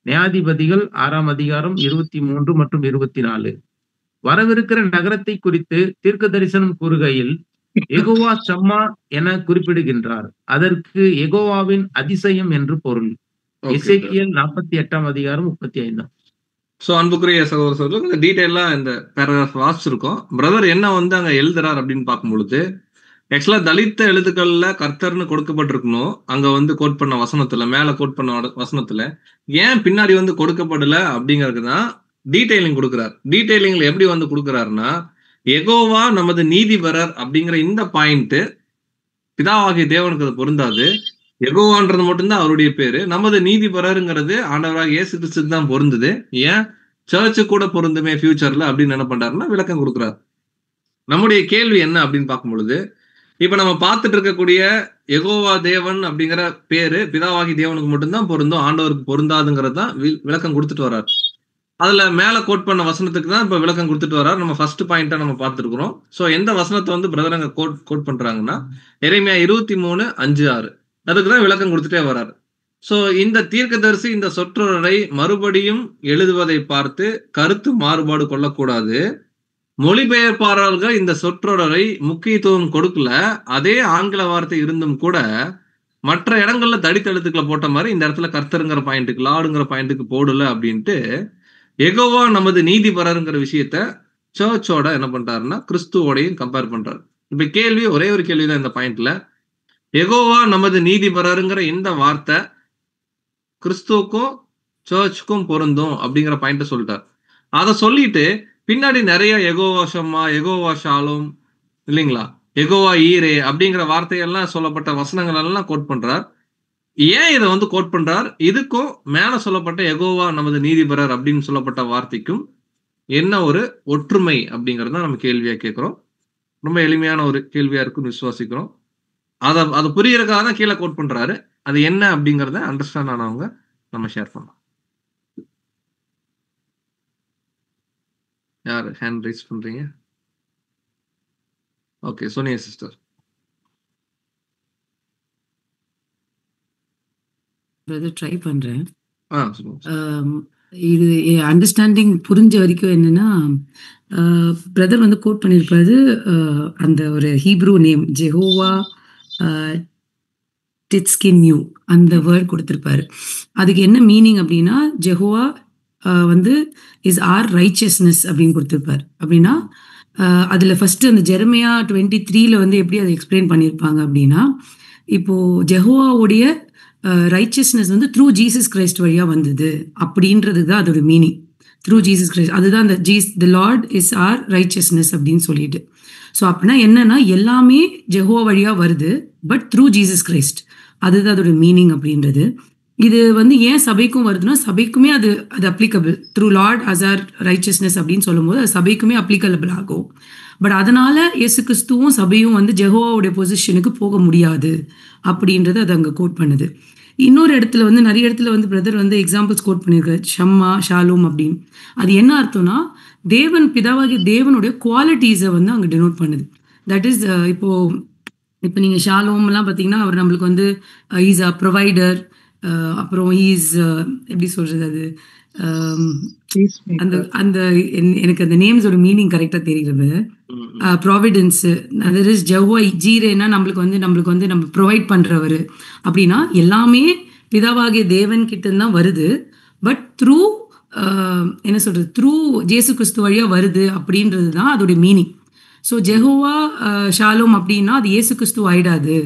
நியாயாதிபதிகள் 6ஆம் அதிகாரம் 23 மற்றும் 24. வரவிருக்கிற நகரத்தை குறித்து தீர்க்க தரிசனம் கூறுகையில் யெகோவா சம்மா என குறிப்பிடுகின்றார். அதற்கு யெகோவாவின் அதிசயம் என்று பொருள். எசேக்கியேல் 48ஆம் அதிகாரம் 35. ஸோ அன்புக்குரிய சகோதரர்கள், இந்த டீட்டெயிலா இந்த பேராகிராஃப் வாசிச்சிருக்கோம். பிரதர் என்ன வந்து அங்க எழுதுறார் அப்படின்னு பார்க்கும் பொழுது, ஆக்சுவலா தலித்த எழுத்துக்கள்ல கர்த்தர்னு கொடுக்கப்பட்டிருக்கணும். அங்க வந்து கோட் பண்ண வசனத்துல, மேல கோட் பண்ண வசனத்துல ஏன் பின்னாடி வந்து கொடுக்கப்படல அப்படிங்கிறதுதான் டீடைலிங் கொடுக்குறார். டீடைலிங்ல எப்படி வந்து கொடுக்குறாருன்னா, யெகோவா நமது நீதிபரர் அப்படிங்கிற இந்த பாயிண்ட் பிதாவாகிய தேவனுக்கு அது பொருந்தாது. யெகோவான்றது மட்டும்தான் அவருடைய பேரு. நமது நீதிபரருங்கிறது ஆண்டவராக இயேசு கிறிஸ்துக்கு தான் பொருந்தது. ஏன் சர்ச்சு கூட பொருந்துமே ஃபியூச்சர்ல அப்படின்னு என்ன பண்றாருன்னா விளக்கம் கொடுக்குறாரு. நம்முடைய கேள்வி என்ன அப்படின்னு பார்க்கும் பொழுது, இப்ப நம்ம பார்த்துட்டு இருக்கக்கூடிய யெகோவா தேவன் அப்படிங்கிற பேரு பிதாவாகி தேவனுக்கு மட்டும்தான் பொருந்தும், ஆண்டவருக்கு பொருந்தாதுங்கிறது தான் விளக்கம் கொடுத்துட்டு வர்றாரு. அதுல மேல கோட் பண்ண வசனத்துக்கு தான் இப்ப விளக்கம் கொடுத்துட்டு வர்றாரு. நம்ம ஃபர்ஸ்ட் பாயிண்டா நம்ம பார்த்துருக்கிறோம். ஸோ எந்த வசனத்தை வந்து பிரதர் அங்க கோட் பண்றாங்கன்னா எரேமியா 23:5-6 அதுக்குதான் விளக்கம் கொடுத்துட்டே வர்றாரு. ஸோ இந்த தீர்க்கதரிசி இந்த சொற்றொடரை மறுபடியும் எழுதுவதை பார்த்து கருத்து மாறுபாடு கொள்ளக்கூடாது. மொழிபெயர்ப்பாளர்கள் இந்த சொற்றொடரை முக்கியத்துவம் கொடுக்கல. அதே ஆங்கில வார்த்தை இருந்தும் கூட மற்ற இடங்கள்ல தடித்தெழுத்துக்களை போட்ட மாதிரி இந்த இடத்துல கர்த்தருங்கிற பாயிண்ட்டுக்கு, லார்டுங்கிற பாயிண்ட்டுக்கு போடல அப்படின்ட்டு யெகோவா நமது நீதிபரருங்கிற விஷயத்த சர்ச்சோட என்ன பண்றாருன்னா கிறிஸ்துவோடையும் கம்பேர் பண்றாரு. இப்ப கேள்வி ஒரே ஒரு கேள்விதான் இந்த பாயிண்ட்ல, யெகோவா நமது நீதிபரருங்கிற இந்த வார்த்தை கிறிஸ்துவுக்கும் சர்ச்சுக்கும் பொருந்தும் அப்படிங்கிற பாயிண்ட சொல்லிட்டார். அதை சொல்லிட்டு பின்னாடி நிறைய யெகோவா ஷம்மா, யெகோவா ஷாலோம் இல்லைங்களா, யெகோவா ஈரே அப்படிங்கிற வார்த்தையெல்லாம் சொல்லப்பட்ட வசனங்கள் எல்லாம் கோட் பண்றார். ஏன் இதை வந்து கோட் பண்றார்? இதுக்கும் மேல சொல்லப்பட்ட யெகோவா நமது நீதிபரர் அப்படின்னு சொல்லப்பட்ட வார்த்தைக்கும் என்ன ஒரு ஒற்றுமை அப்படிங்கறத நம்ம கேள்வியா கேட்கிறோம். ரொம்ப எளிமையான ஒரு கேள்வியா இருக்குன்னு விசுவாசிக்கிறோம். அதை புரியறதுக்காக தான் கீழே கோட் பண்றாரு. அது என்ன அப்படிங்கறத அண்டர்ஸ்டாண்ட் ஆனவங்க நம்ம ஷேர் பண்ணலாம். யார் ஹேண்ட் ரைஸ் பண்றீங்க? Okay, Sonia sister. ட்ரை பண்றேன். சொல்லுங்க. இது அண்டர்ஸ்டாண்டிங் புரிஞ்ச வரைக்கும் என்னன்னா, பிரதர் வந்து கோட் பண்ணியிருப்பாரு அந்த ஒரு ஹீப்ரூ நேம் ஜெஹோவா டிட்ஸ்கின்யூ அந்த வேர்ட் கொடுத்திருப்பாரு. அதுக்கு என்ன மீனிங் அப்படின்னா, ஜெஹோவா வந்து இஸ் ஆர் ரைச்சியஸ்னஸ் அப்படின்னு கொடுத்திருப்பாரு. அப்படின்னா அதுல ஃபர்ஸ்ட் அந்த ஜெரமியா 23 வந்து எப்படி அதை எக்ஸ்பிளைன் பண்ணியிருப்பாங்க அப்படின்னா, இப்போ ஜெஹோவாவுடைய ரைச்சியஸ்னஸ் வந்து த்ரூ ஜீசஸ் கிரைஸ்ட் வழியா வந்தது அப்படின்றது தான் அதோட மீனிங். த்ரூ ஜீசஸ் கிரைஸ்ட், அதுதான் அந்த தி லார்ட் இஸ் ஆர் ரைச்சியஸ்னஸ் அப்படின்னு சொல்லிட்டு. ஸோ அப்படின்னா என்னன்னா, எல்லாமே ஜெஹோவா வழியா வருது, பட் த்ரூ ஜீசஸ் கிரைஸ்ட், அதுதான் அதோட மீனிங் அப்படின்றது. இது வந்து ஏன் சபைக்கும் வருதுன்னா, சபைக்குமே அது applicable. Through Lord as our righteousness அப்படின்னு சொல்லும்போது அது சபைக்குமே அப்ளிகபிள் ஆகும். பட் அதனால இயேசு கிறிஸ்துவும் சபையும் வந்து ஜெஹோவாவுடைய பொசிஷனுக்கு போக முடியாது அப்படின்றது அது அங்கே கோட் பண்ணுது. இன்னொரு இடத்துல வந்து நிறைய இடத்துல வந்து பிரதர் வந்து எக்ஸாம்பிள்ஸ் கோட் பண்ணியிருக்காரு, ஷம்மா ஷாலோம் அப்படின்னு. அது என்ன அர்த்தம்னா, தேவன் பிதாவாகிய தேவனுடைய குவாலிட்டிஸை வந்து அங்கே டினோட் பண்ணுது. தட் இஸ் இப்போ நீங்கள் ஷாலோம்லாம் பார்த்தீங்கன்னா, அவர் நம்மளுக்கு வந்து இஸ் அ ப்ரொவைடர், அப்புறம் ஹீஸ் எப்படி சொல்றது அது அந்த அந்த எனக்கு அந்த நேம்ஸோட மீனிங் கரெக்டாக தெரியுது. ப்ராவிடன்ஸு அதர் இஸ் ஜெஹோவா ஜீரேனா நம்மளுக்கு வந்து நம்ம ப்ரொவைட் பண்ணுறவர் அப்படின்னா எல்லாமே பிதாவாகிய தேவன் கிட்ட தான் வருது. பட் த்ரூ என்ன சொல்கிறது, த்ரூ இயேசு கிறிஸ்து வழியாக வருது அப்படின்றது தான் அதோடைய மீனிங். ஸோ ஜெஹோவா ஷாலோம் அப்படின்னா அது இயேசு கிறிஸ்து ஆயிடாது.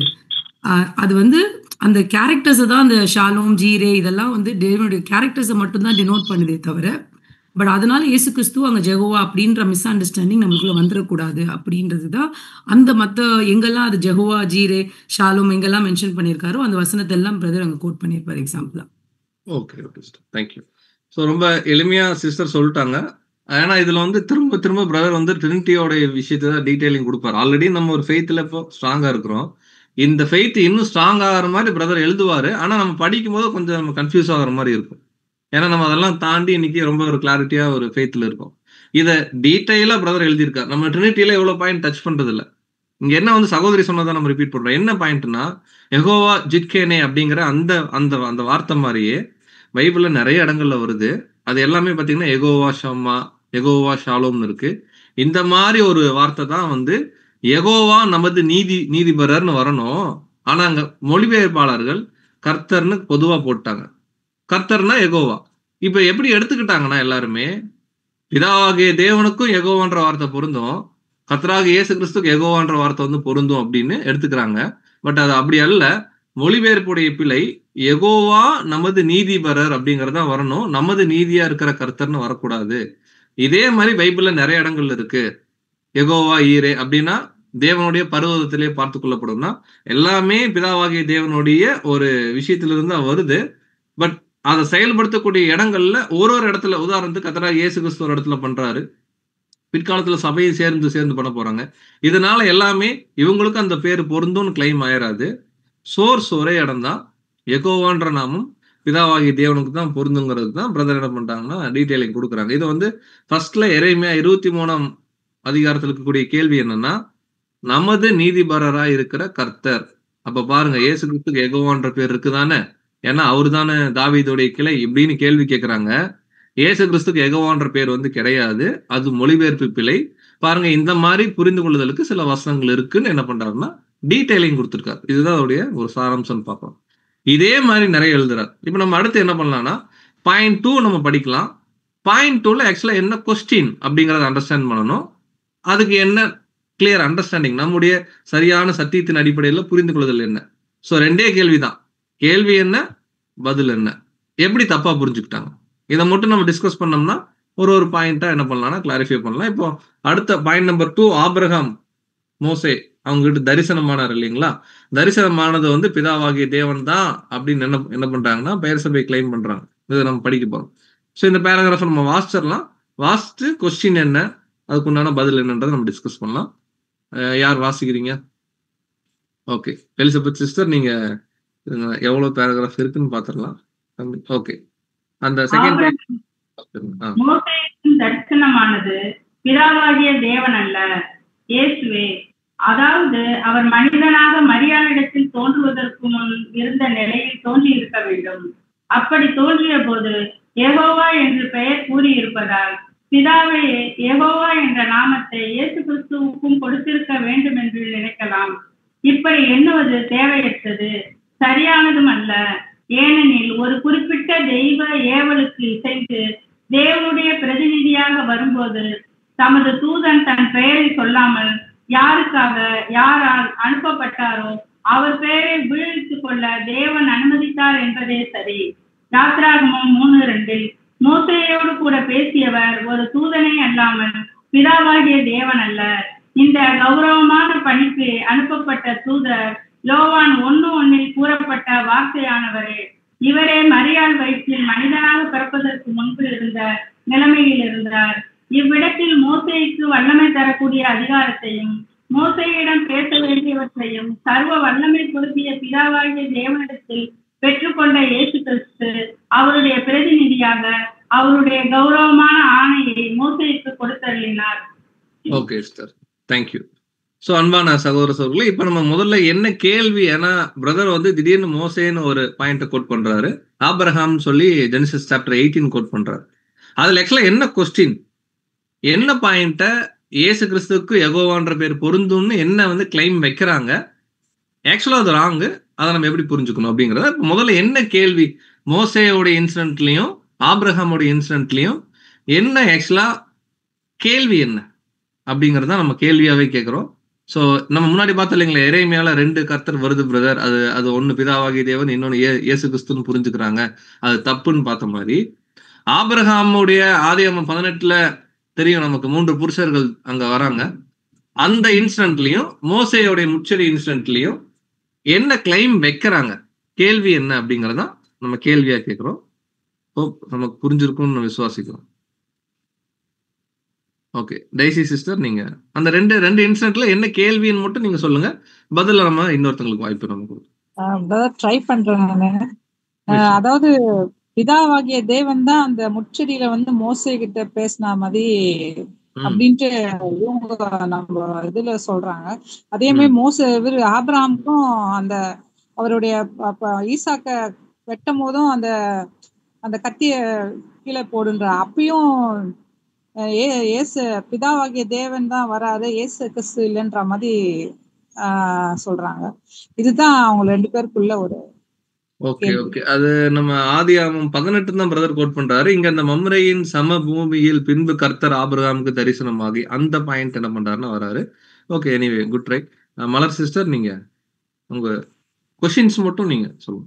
அது வந்து அந்த கேரக்டர்ஸை தான் அந்த ஷாலோம் ஜீரே இதெல்லாம் வந்து தேவனுடைய கேரக்டர்ஸை மட்டும்தான் டினோட் பண்ணுதே தவிர, பட் அதனால இயேசு கிறிஸ்து அங்கே ஜெகோவா அப்படின்ற மிஸ் அண்டர்ஸ்டாண்டிங் நம்மளுக்குள்ள வந்துடக்கூடாது அப்படின்றது தான் அந்த மற்ற எங்கெல்லாம் அது ஜெகோவா ஜீரே ஷாலோம் எங்கெல்லாம் மென்ஷன் பண்ணியிருக்காரோ அந்த வசனத்தை எல்லாம் பிரதர் அங்கே கோட் பண்ணியிருப்பார் எக்ஸாம்பிளா. Okay okay sister, thank you. So ரொம்ப எளிமையா சிஸ்டர் சொல்லிட்டாங்க. ஏன்னா இதுல வந்து திரும்ப திரும்ப பிரதர் வந்து ட்ரினிட்டியோட விஷயத்தை தான் டீட்டெயிலிங் கொடுப்பாரு. ஆல்ரெடி நம்ம ஒரு ஃபெய்த்தில் இப்போ ஸ்ட்ராங்கா இருக்கிறோம். இந்த ஃபெய்த் இன்னும் ஸ்ட்ராங் ஆகிற மாதிரி பிரதர் எழுதுவாரு. ஆனா நம்ம படிக்கும் போது கொஞ்சம் நம்ம கன்ஃபியூஸ் ஆகிற மாதிரி இருக்கும். ஏன்னா நம்ம அதெல்லாம் தாண்டி இன்னைக்கு ரொம்ப ஒரு கிளாரிட்டியா ஒரு ஃபெய்த்தில் இருக்கும். இதை டீட்டெயிலா பிரதர் எழுதியிருக்காரு. நம்ம ட்ரினிட்டியில எவ்வளவு பாயிண்ட் டச் பண்றது இல்லை. இங்க என்ன வந்து சகோதரி சொன்னதான் நம்ம ரிப்பீட் பண்றோம். என்ன பாயிண்ட்னா யெகோவா ஜிட்கேனே அப்படிங்கிற அந்த அந்த அந்த வார்த்தை மாதிரியே பைபிள்ல நிறைய இடங்கள்ல வருது. அது எல்லாமே பாத்தீங்கன்னா யெகோவா ஷம்மா, யெகோவா ஷாலோம்னு இருக்கு. இந்த மாதிரி ஒரு வார்த்தை தான் வந்து யெகோவா நமது நீதிபரர்னு வரணும். ஆனா அங்க மொழிபெயர்ப்பாளர்கள் கர்த்தர்னு பொதுவா போட்டாங்க. கர்த்தர்னா யெகோவா. இப்ப எப்படி எடுத்துக்கிட்டாங்கன்னா எல்லாருமே பிதாவாகிய தேவனுக்கும் யெகோவான்ற வார்த்தை பொருந்தும், கர்த்தராகிய இயேசு கிறிஸ்துக்கு யெகோவான்ற வார்த்தை வந்து பொருந்தும் அப்படின்னு எடுத்துக்கிறாங்க. பட் அது அப்படி அல்ல. மொழிபெயர்ப்புடைய பிழை யெகோவா நமது நீதிபரர் அப்படிங்கறதா வரணும். நமது நீதியா இருக்கிற கர்த்தர்னு வரக்கூடாது. இதே மாதிரி பைபிள்ல நிறைய இடங்கள்ல இருக்கு. யெகோவா ஈரே அப்படின்னா தேவனுடைய பருவத்திலே பார்த்து கொள்ளப்படும்னா எல்லாமே பிதாவாகிய தேவனுடைய ஒரு விஷயத்திலிருந்து வருது. பட் அதை செயல்படுத்தக்கூடிய இடங்கள்ல ஒரு இடத்துல, உதாரணத்துக்கு கர்த்தராகிய இயேசு கிறிஸ்து ஒரு இடத்துல பண்றாரு, பிற்காலத்துல சபையை சேர்ந்து பண்ண போறாங்க. இதனால எல்லாமே இவங்களுக்கு அந்த பேர் பொருந்தும்னு கிளைம் ஆயிராது. சோர்ஸ் ஒரே இடம் தான். யெகோவான்ற நாமம் பிதாவாகிய தேவனுக்கு தான் பொருந்துங்கிறது தான் பிரதர் என்ன பண்றாங்கன்னா டீட்டெயிலிங் கொடுக்குறாங்க. இது வந்து ஃபர்ஸ்ட்ல எரேமியா 23ஆம் அதிகாரத்தில் இருக்கக்கூடிய கேள்வி என்னன்னா, நமது நீதிபரராய் இருக்கிற கர்த்தர். அப்ப பாருங்க, இயேசு கிறிஸ்துக்கு யெகோவான்ற பேர் இருக்குதானே, ஏன்னா அவரு தானே தாவீதுடைய கிளை இப்படின்னு கேள்வி கேட்கிறாங்க. இயேசு கிறிஸ்துக்கு யெகோவான்ற பேர் வந்து கிடையாது. அது மொழிபெயர்ப்பு பிழை. பாருங்க, இந்த மாதிரி புரிந்து கொள்ளுதலுக்கு சில வசனங்கள் இருக்குன்னு என்ன பண்றாருன்னா டீட்டெயிலிங் கொடுத்துருக்காரு. இதுதான் அவருடைய ஒரு சாராம்சம் பார்ப்போம். இதே மாதிரி நிறைய எழுதுறாரு. இப்ப நம்ம அடுத்து என்ன பண்ணலாம்னா பாயிண்ட் 2 நம்ம படிக்கலாம். பாயிண்ட் 2ல ஆக்சுவலா என்ன கொஸ்டின் அப்படிங்கறத அண்டர்ஸ்டாண்ட் பண்ணணும். அதுக்கு என்ன கிளியர் அண்டர்ஸ்டாண்டிங், நம்முடைய சரியான சத்தியத்தின் அடிப்படையில் புரிந்து கொள்ளுதல் என்ன. ஸோ 2 கேள்விதான். கேள்வி என்ன, பதில் என்ன, எப்படி தப்பா புரிஞ்சுக்கிட்டாங்க, இதை மட்டும் நம்ம டிஸ்கஸ் பண்ணோம்னா ஒரு பாயிண்டா என்ன பண்ணலாம்னா கிளாரிஃபை பண்ணலாம். இப்போ அடுத்த பாயிண்ட் நம்பர் 2, ஆபிரகாம் மோசே அவங்க கிட்ட தரிசனமானார் இல்லைங்களா. தரிசனமானது வந்து பிதாவாகிய தேவன் தான் அப்படின்னு என்ன பண்றாங்கன்னா பெயர் சபை கிளைம் பண்றாங்க. இதை நம்ம படிக்க போறோம். ஸோ இந்த பேராகிராஃப் நம்ம வாசிச்சிடலாம். வாசிச்சு கொஸ்டின் என்ன, அதுக்கு உண்டான பதில் என்னன்றதை நம்ம டிஸ்கஸ் பண்ணலாம். யார் வாசிக்கிறீங்க? ஓகே, எலிசபெத் சிஸ்டர், நீங்க எவ்வளவு பேராகிராஃப் இருக்குன்னு பாத்திரலாம். ஓகே, அந்த செகண்ட் தரிசனமானது பிதாவாகிய தேவன் அல்ல, இயேசுவே. அதாவது அவர் மனிதனாக மரியாளிடத்தில் தோன்றுவதற்கு முன் இருந்த நிலையில் தோன்றி இருக்க வேண்டும். அப்படி தோன்றிய போது யெகோவா என்று பெயர் கூறியிருப்பதால் பிதாவே யெகோவா என்ற நாமத்தை இயேசு கிறிஸ்துவுக்கும் கொடுத்திருக்க வேண்டும் என்று நினைக்கலாம். இப்படி எண்ணுவது தேவையற்றது, சரியானதும் அல்ல. ஏனெனில் ஒரு குறிப்பிட்ட தெய்வ ஏவலுக்கு இசைந்து தேவனுடைய பிரதிநிதியாக வரும்போது தமது தூதன் தன் பெயரை சொல்லாமல் யாருக்காக யாரால் அனுப்பப்பட்டாரோ அவர் பெயரை விடுவித்துக் கொள்ள தேவன் அனுமதித்தார் என்பதே சரி. யாத்ராகமம் 3:2 மோசேயோடு கூட பேசியவர் ஒரு தூதனை அல்லாமல் பிதாவாகிய தேவன் அல்ல. இந்த கௌரவமான பணிக்கு அனுப்பப்பட்ட தூதர் யோவான் 1:1 கூறப்பட்ட வார்த்தையானவரே. இவரே மரியாள் வயிற்றில் மனிதனாக பிறப்பதற்கு முன்பு இருந்த நிலைமையில் இருந்தார். இவ்விடத்தில் மோசேக்கு வல்லமை தரக்கூடிய அதிகாரத்தையும் மோசேயிடம் பேச வேண்டியவற்றையும் சர்வ வல்லமை பொருந்திய பிதாவாகிய தேவனிடத்தில் பெற்றுக்கொண்ட இயேசு கிறிஸ்து அவருடைய பிரதிநிதியாக அவருடைய கௌரவமான ஆணையை மோசேக்கு கொடுத்தருளினார். Okay sister, thank you. ஸோ அன்பான சகோதர சகோதரர்களே, இப்ப நம்ம முதல்ல என்ன கேள்வி, ஏன்னா பிரதர் வந்து திடீர்னு மோசேன்னு ஒரு பாயிண்ட்டை கோட் பண்றாரு, ஆபிரகாம் சொல்லி ஜெனிசிஸ் சாப்டர் 18 கோட் பண்றாரு. அதுல ஆக்சுவலா என்ன கொஸ்டின், என்ன பாயிண்ட்டை இயேசு கிறிஸ்துவுக்கு யெகோவான்ற பேர் பொருந்தும்னு என்ன வந்து கிளைம் வைக்கிறாங்க, ஆக்சுவலா அது ராங்கு, அதை நம்ம எப்படி புரிஞ்சுக்கணும் அப்படிங்கிறத முதல்ல என்ன கேள்வி, மோசேயோட இன்சிடென்ட்லையும் ஆபிரகாமோட இன்சிடென்ட்லையும் என்ன ஆக்சுவலா கேள்வி என்ன அப்படிங்கிறத நம்ம கேள்வியாவே கேட்கிறோம். ஸோ நம்ம முன்னாடி பார்த்தோம் இல்லைங்களா, எரேமியால 2 கர்த்தர் வருது பிரதர், அது ஒன்னு பிதாவாகிய தேவன், இன்னொன்னு இயேசு கிறிஸ்துன்னு புரிஞ்சுக்கிறாங்க, அது தப்புன்னு பார்த்த மாதிரி ஆபிரகாமுடைய ஆதியாகமம் 18ல தெரியும் நமக்கு 3 புருஷர்கள் அங்க வராங்க. அந்த இன்சிடென்ட்லயும் மோசேயோடைய முச்செடி இன்சிடென்ட்லயும் என்ன கிளைம் வைக்கிறாங்க, கேள்வி என்ன அப்படிங்கறதான் நம்ம கேள்வியா கேட்கிறோம். நமக்கு புரிஞ்சிருக்கும்னு நம்ம விசுவாசிக்கிறோம். ஓகே, டைசி சிஸ்டர், நீங்க அந்த ரெண்டு இன்சிடென்ட்ல என்ன கேள்வின்னு மட்டும் நீங்க சொல்லுங்க, பதில நம்ம இன்னொருத்தங்களுக்கு வாய்ப்பு நமக்கு ட்ரை பண்றேன் நானு. அதாவது பிதாவாகிய தேவன் தான் அந்த முச்செடியில வந்து மோசே கிட்ட பேசின மாதிரி அப்படின்ட்டு இவங்க நம்ம இதுல சொல்றாங்க. அதே மாதிரி இவரு ஆபிரகாமுக்கும் அந்த அவருடைய ஈசாக்க வெட்டும் போதும் அந்த கத்திய கீழே போடுன்ற அப்பயும் ஏசு பிதாவாகிய தேவன் தான் வராது, ஏசு கிறிஸ்து இல்லைன்ற மாதிரி சொல்றாங்க. இதுதான் அவங்க 2 பேருக்குள்ள ஒரு ஓகே. அது நம்ம ஆதியாகமம் 18 தான் பிரதர் கோட் பண்றாரு. இங்க அந்த மம்ரேயின் சம பூமியில் பின்பு கர்த்தர் ஆபிரகாமுக்கு தரிசனமாகி அந்த பாயிண்ட் என்ன பண்றாருன்னு வராரு. Okay, anyway good try. Malar sister, நீங்க உங்க क्वेश्चंस மட்டும் நீங்க சொல்லுங்க.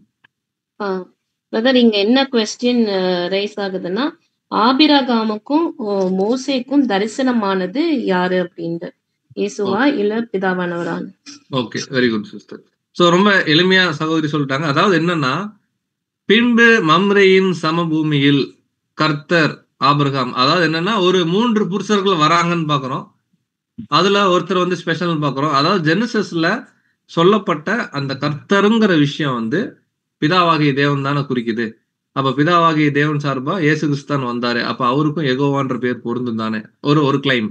பிரதர், இங்க என்ன क्वेश्चन ரைஸ் ஆகுதுன்னா, ஆபிரகாமுக்கும் மோசேக்கும் தரிசனமானது யாரு அப்படின்ட்டு, இயேசுவா இல்ல பிதாவானவரா? Okay, very good sister. So ரொம்ப எளிமையா சகோதரி சொல்லிட்டாங்க. அதாவது என்னன்னா, பின்பு மம்ரேயின் சமபூமியில் கர்த்தர் ஆபிரகாம், அதாவது என்னன்னா ஒரு 3 புருஷர்கள் வராங்கன்னு பாக்குறோம். அதுல ஒருத்தர் வந்து ஸ்பெஷல் பாக்குறோம். அதாவது ஜெனசிஸ்ல சொல்லப்பட்ட அந்த கர்த்தருங்கிற விஷயம் வந்து பிதாவாகிய தேவன் தானே குறிக்குது. அப்ப பிதாவாகிய தேவன் சார்பா இயேசு கிறிஸ்தான் வந்தாரு, அப்ப அவருக்கும் யெகோவான்ற பேர் பொருந்தும் தானே, ஒரு கிளைம்.